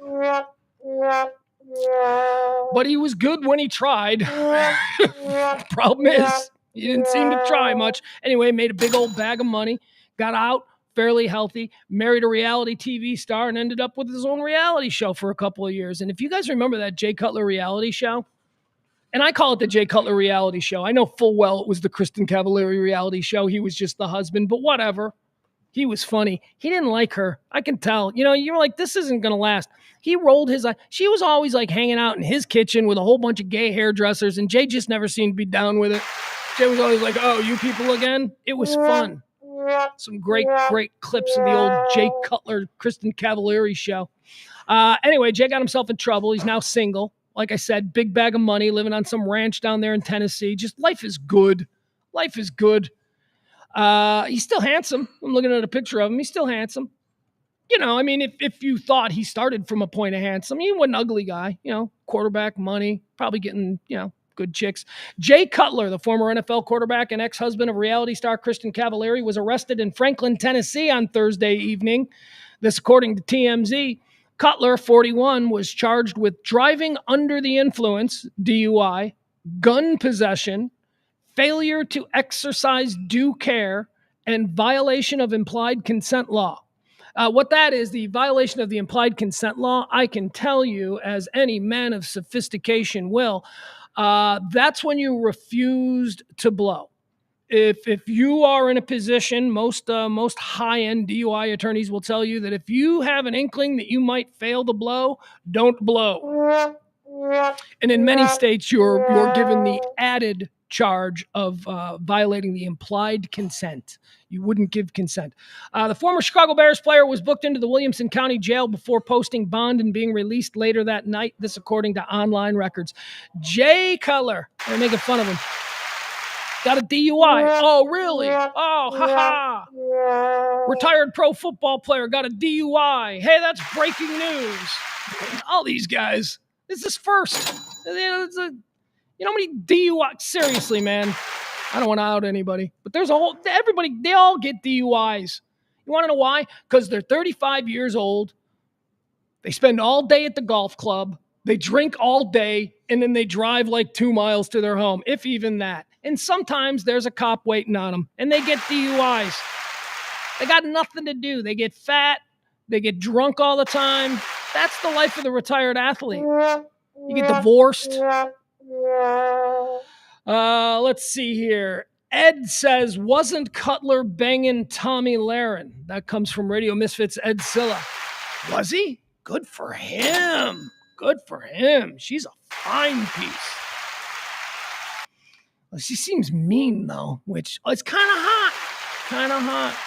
But he was good when he tried. Problem is, he didn't seem to try much. Anyway, made a big old bag of money, got out, fairly healthy, married a reality TV star, and ended up with his own reality show for a couple of years. And if you guys remember that Jay Cutler reality show, and I call it the Jay Cutler reality show. I know full well it was the Kristen Cavallari reality show. He was just the husband, but whatever. He was funny. He didn't like her. I can tell. You were like, this isn't going to last. He rolled his eye. She was always like hanging out in his kitchen with a whole bunch of gay hairdressers, and Jay just never seemed to be down with it. Jay was always like, oh, you people again? It was fun. Some great clips of the old Jay Cutler, Kristen Cavallari show. Anyway, Jay got himself in trouble. He's now single. Like I said, big bag of money, living on some ranch down there in Tennessee. Just life is good. Life is good. He's still handsome. I'm looking at a picture of him. He's still handsome. If you thought he started from a point of handsome, he wasn't an ugly guy. Quarterback, money, probably getting, good chicks. Jay Cutler, the former NFL quarterback and ex-husband of reality star Kristen Cavallari, was arrested in Franklin, Tennessee on Thursday evening. This according to TMZ. Cutler, 41, was charged with driving under the influence, DUI, gun possession, failure to exercise due care, and violation of implied consent law. What that is, the violation of the implied consent law, I can tell you, as any man of sophistication will, that's when you refused to blow. If you are in a position, most high-end DUI attorneys will tell you that if you have an inkling that you might fail to blow, don't blow. And in many states, you're given the added charge of violating the implied consent. You wouldn't give consent. The former Chicago Bears player was booked into the Williamson County Jail before posting bond and being released later that night. This according to online records. Jay Cutler, they're making fun of him. Got a DUI. Oh, really? Oh, haha. Retired pro football player got a DUI. Hey, that's breaking news. All these guys. This is first. You know how many DUI? Seriously, man. I don't want to out anybody. But there's everybody, they all get DUIs. You want to know why? Because they're 35 years old. They spend all day at the golf club. They drink all day, and then they drive like 2 miles to their home, if even that. And sometimes there's a cop waiting on them, and they get DUIs. They got nothing to do. They get fat. They get drunk all the time. That's the life of the retired athlete. You get divorced. Let's see here. Ed says, wasn't Cutler banging Tommy Lahren? That comes from Radio Misfits' Ed Silla. Was he? Good for him. Good for him. She's a fine piece. Well, she seems mean, though, which it's kind of hot. Kind of hot.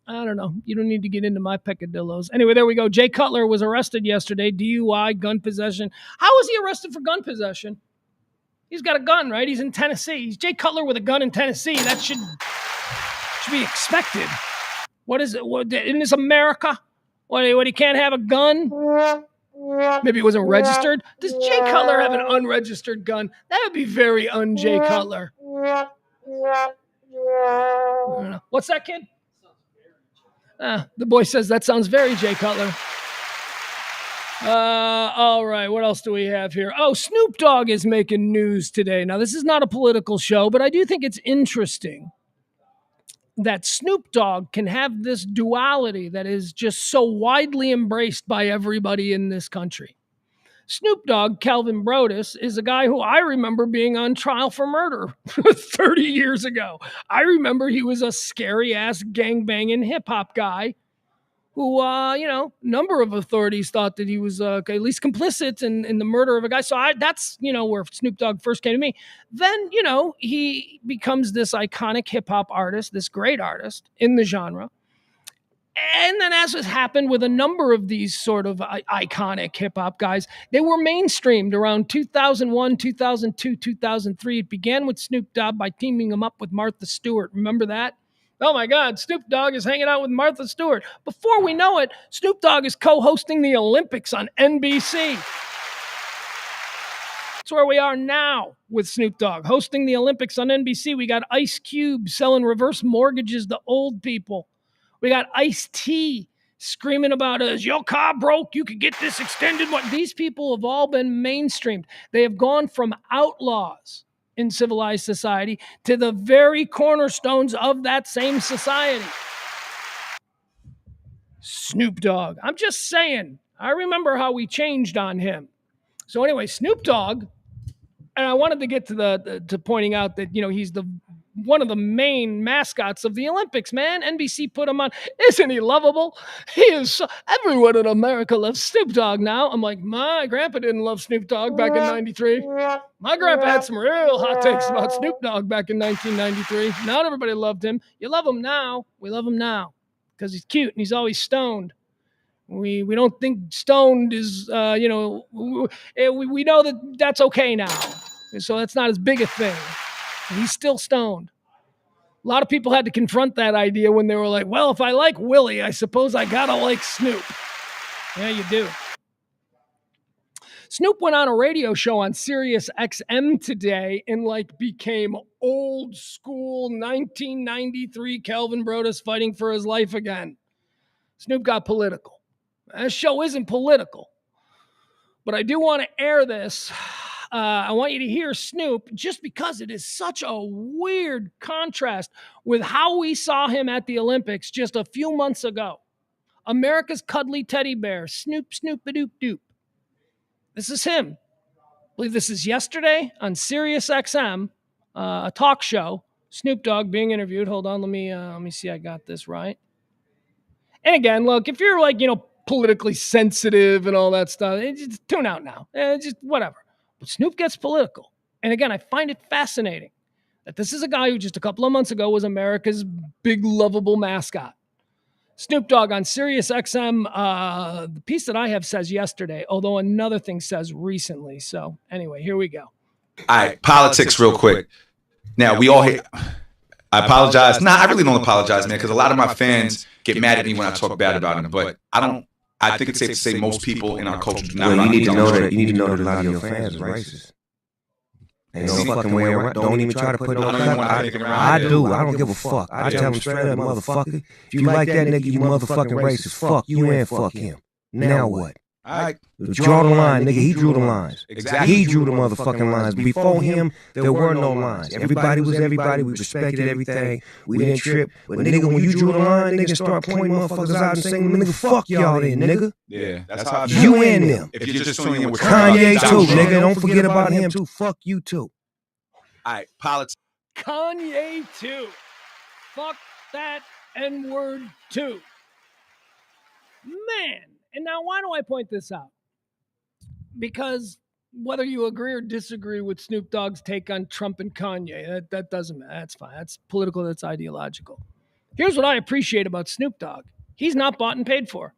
I don't know. You don't need to get into my peccadillos. Anyway, there we go. Jay Cutler was arrested yesterday. DUI, gun possession. How was he arrested for gun possession? He's got a gun, right? He's in Tennessee. He's Jay Cutler with a gun in Tennessee. That should be expected. What is it? Isn't this America? What, he can't have a gun? Maybe it wasn't registered? Does Jay Cutler have an unregistered gun? That would be very un-Jay Cutler. I don't know. What's that, kid? The boy says that sounds very Jay Cutler. All right, what else do we have here? Oh, Snoop Dogg is making news today. Now, this is not a political show, but I do think it's interesting that Snoop Dogg can have this duality that is just so widely embraced by everybody in this country. Snoop Dogg, Calvin Brodus, is a guy who I remember being on trial for murder 30 years ago. I remember he was a scary-ass gangbanging hip-hop guy who, number of authorities thought that he was at least complicit in the murder of a guy. So that's, where Snoop Dogg first came to me. Then, he becomes this iconic hip-hop artist, this great artist in the genre. And then as has happened with a number of these sort of iconic hip-hop guys, they were mainstreamed around 2001, 2002, 2003. It began with Snoop Dogg by teaming him up with Martha Stewart. Remember that? Oh, my God, Snoop Dogg is hanging out with Martha Stewart. Before we know it, Snoop Dogg is co-hosting the Olympics on NBC. That's where we are now with Snoop Dogg, hosting the Olympics on NBC. We got Ice Cube selling reverse mortgages to old people. We got Ice-T screaming about, is your car broke? You could get this extended. These people have all been mainstreamed. They have gone from outlaws in civilized society to the very cornerstones of that same society. Snoop Dogg. I'm just saying. I remember how we changed on him. So anyway, Snoop Dogg, and I wanted to get to to pointing out that, he's one of the main mascots of the Olympics, man. NBC put him on. Isn't he lovable? He is. Everyone in America loves Snoop Dogg now. I'm like, my grandpa didn't love Snoop Dogg back in 93. My grandpa had some real hot takes about Snoop Dogg back in 1993. Not everybody loved him. You love him now. We love him now because he's cute and he's always stoned. We don't think stoned is, we know that's okay now. So that's not as big a thing. He's still stoned. A lot of people had to confront that idea when they were like, well, if I like Willie, I suppose I gotta like Snoop. Yeah, you do. Snoop went on a radio show on Sirius XM today and became old school 1993 Calvin Brodus fighting for his life again. Snoop got political. This show isn't political, but I do want to air this. I want you to hear Snoop just because it is such a weird contrast with how we saw him at the Olympics just a few months ago. America's cuddly teddy bear, Snoop, Snoop-a-doop-doop. This is him. I believe this is yesterday on Sirius XM, a talk show. Snoop Dogg being interviewed. Hold on, let me see. I got this right. And again, look, if you're like politically sensitive and all that stuff, just tune out now. Just whatever. But Snoop gets political, and again, I find it fascinating that this is a guy who just a couple of months ago was America's big lovable mascot. Snoop Dogg on Sirius XM. The piece that I have says yesterday, although another thing says recently. So anyway, here we go. All right, politics real quick. Now, we all hate... I apologize. I really don't apologize, man, because a lot of my fans get mad at me when I talk bad about him. But I think it's safe to say most people in our culture do not. You need to know that a lot of your fans are racist. Ain't no fucking way around. Don't even try to put no I do. I don't give a fuck. I tell them straight up, motherfucker. If you like that nigga, you motherfucking racist. Fuck you and fuck him. Now what? Draw the line, nigga. He drew the lines. Exactly. He drew the motherfucking lines. Before him, there were no lines. Everybody was everybody. We respected everything. We didn't trip. But nigga, when you drew the line, nigga, start pointing motherfuckers out and saying, nigga, fuck y'all then, nigga. Yeah, that's how you and them. If you're just tuning in with Kanye too, nigga. Don't forget about him too. Fuck you too. All right, politics. Kanye too. Fuck that N-word too. Man. And now, why do I point this out? Because whether you agree or disagree with Snoop Dogg's take on Trump and Kanye, that doesn't matter. That's fine. That's political. That's ideological. Here's what I appreciate about Snoop Dogg. He's not bought and paid for.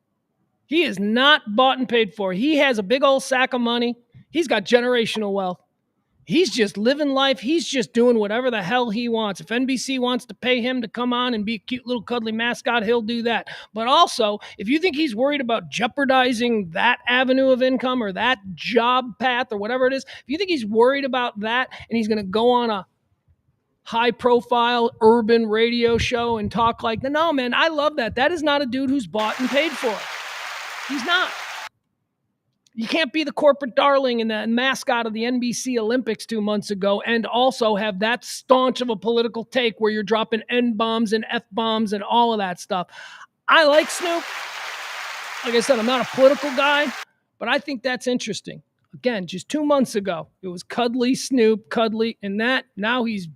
He is not bought and paid for. He has a big old sack of money. He's got generational wealth. He's just living life. He's just doing whatever the hell he wants. If NBC wants to pay him to come on and be a cute little cuddly mascot, he'll do that. But also, if you think he's worried about jeopardizing that avenue of income or that job path or whatever it is, if you think he's worried about that and he's going to go on a high-profile urban radio show and talk like, no, man, I love that. That is not a dude who's bought and paid for. He's not. You can't be the corporate darling and the mascot of the NBC Olympics 2 months ago and also have that staunch of a political take where you're dropping N-bombs and F-bombs and all of that stuff. I like Snoop. Like I said, I'm not a political guy, but I think that's interesting. Again, just 2 months ago, it was cuddly Snoop, cuddly, and that. Now he's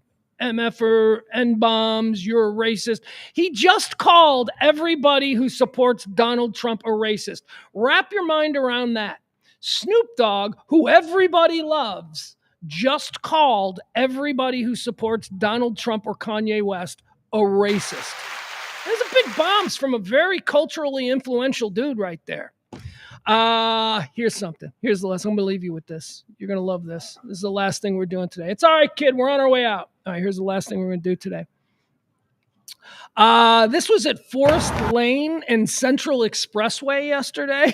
MFer, N-bombs, you're a racist. He just called everybody who supports Donald Trump a racist. Wrap your mind around that. Snoop Dogg, who everybody loves, just called everybody who supports Donald Trump or Kanye West a racist. There's a big bombs from a very culturally influential dude right there. Here's something. Here's the last. I'm going to leave you with this. You're going to love this. This is the last thing we're doing today. It's all right, kid. We're on our way out. All right, here's the last thing we're going to do today. This was at Forest Lane and Central Expressway yesterday.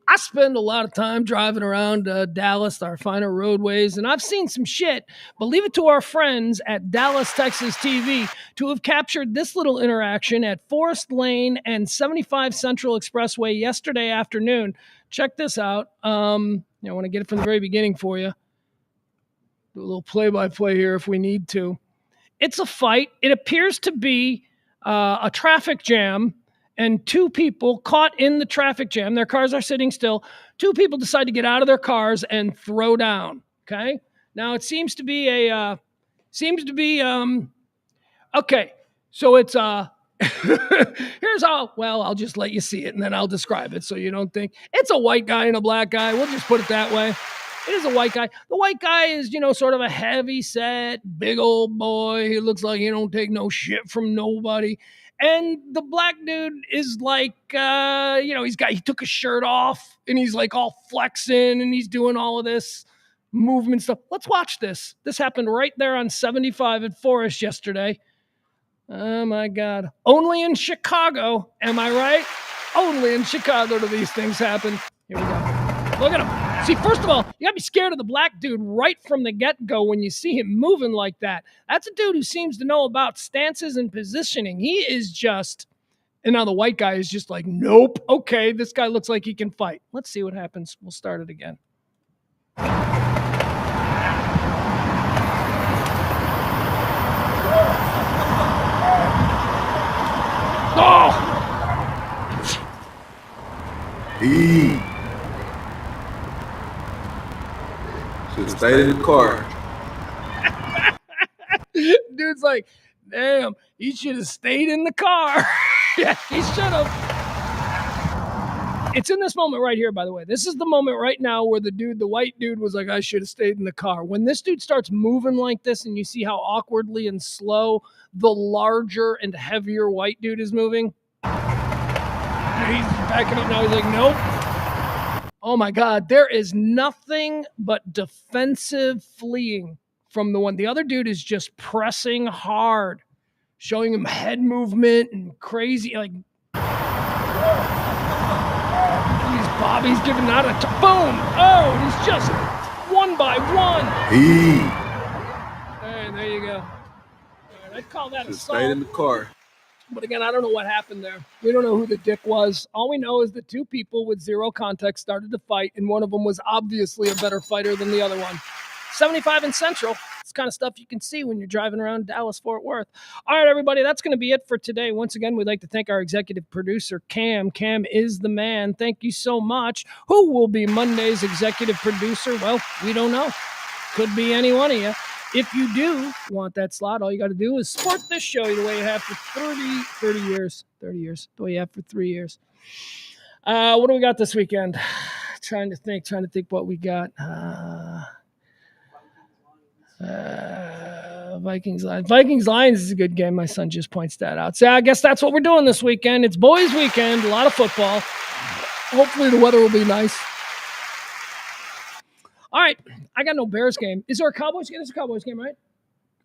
I spend a lot of time driving around Dallas, our finer roadways, and I've seen some shit, but leave it to our friends at Dallas, Texas TV to have captured this little interaction at Forest Lane and 75 Central Expressway yesterday afternoon. Check this out. I want to get it from the very beginning for you. Do a little play-by-play here if we need to. It's a fight. It appears to be a traffic jam. And two people caught in the traffic jam, their cars are sitting still. Two people decide to get out of their cars and throw down. Okay. Now it seems to be okay. So it's, here's how, well, I'll just let you see it and then I'll describe it so you don't think it's a white guy and a black guy. We'll just put it that way. It is a white guy. The white guy is, sort of a heavy set, big old boy. He looks like he don't take no shit from nobody. And the black dude is like, he took his shirt off and he's like all flexing and he's doing all of this movement stuff. Let's watch this. This happened right there on 75 at Forest yesterday. Oh my God. Only in Chicago. Am I right? Only in Chicago do these things happen. Here we go. Look at him. See, first of all, you gotta be scared of the black dude right from the get-go when you see him moving like that. That's a dude who seems to know about stances and positioning. He is just, And now the white guy is just like, nope, okay, this guy looks like he can fight. Let's see what happens. We'll start it again. Oh! Should have stayed in the car. Dude's like, damn, he should have stayed in the car. Yeah, he should have. It's in this moment right here, by the way. This is the moment right now where the white dude was like, I should have stayed in the car. When this dude starts moving like this and you see how awkwardly and slow the larger and heavier white dude is moving, he's backing up now. He's like, nope. Oh my God, there is nothing but defensive fleeing from the one. The other dude is just pressing hard, showing him head movement and crazy, like, Bobby's giving out a boom. Oh, he's just one by one. Hey, there you go. All right, I'd call that assault. Stayed in the car. But again, I don't know what happened there. We don't know who the dick was. All we know is that two people with zero context started to fight, and one of them was obviously a better fighter than the other one. 75 in Central. It's kind of stuff you can see when you're driving around Dallas-Fort Worth. All right, everybody, that's going to be it for today. Once again, we'd like to thank our executive producer, Cam. Cam is the man. Thank you so much. Who will be Monday's executive producer? Well, we don't know. Could be any one of you. If you do want that slot, all you got to do is support this show the way you have for 30 years. 30 years, the way you have for 3 years. What do we got this weekend? Trying to think what we got. Vikings Lions is a good game. My son just points that out. So I guess that's what we're doing this weekend. It's boys weekend, a lot of football. Hopefully the weather will be nice. All right, I got no Bears game. Is there a Cowboys game? There's a Cowboys game, right?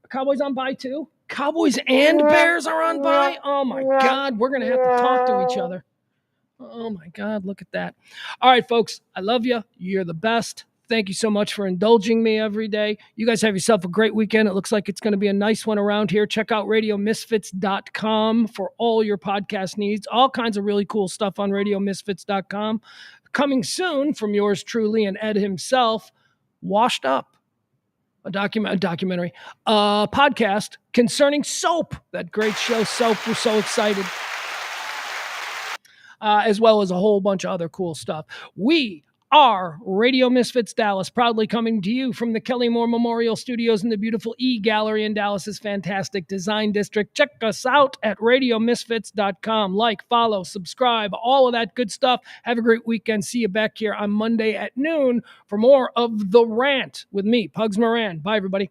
Cowboys on bye too? Cowboys and Bears are on bye? Oh my God, we're going to have to talk to each other. Oh my God, look at that. All right, folks, I love you. You're the best. Thank you so much for indulging me every day. You guys have yourself a great weekend. It looks like it's going to be a nice one around here. Check out RadioMisfits.com for all your podcast needs. All kinds of really cool stuff on RadioMisfits.com. Coming soon from yours truly and Ed himself, Washed Up, a podcast concerning soap. That great show, Soap. We're so excited. As well as a whole bunch of other cool stuff. We are Radio Misfits Dallas, proudly coming to you from the Kelly Moore Memorial Studios in the beautiful E Gallery in Dallas's fantastic design district. Check us out at RadioMisfits.com. Like, follow, subscribe, all of that good stuff. Have a great weekend. See you back here on Monday at noon for more of The Rant with me, Pugs Moran. Bye, everybody.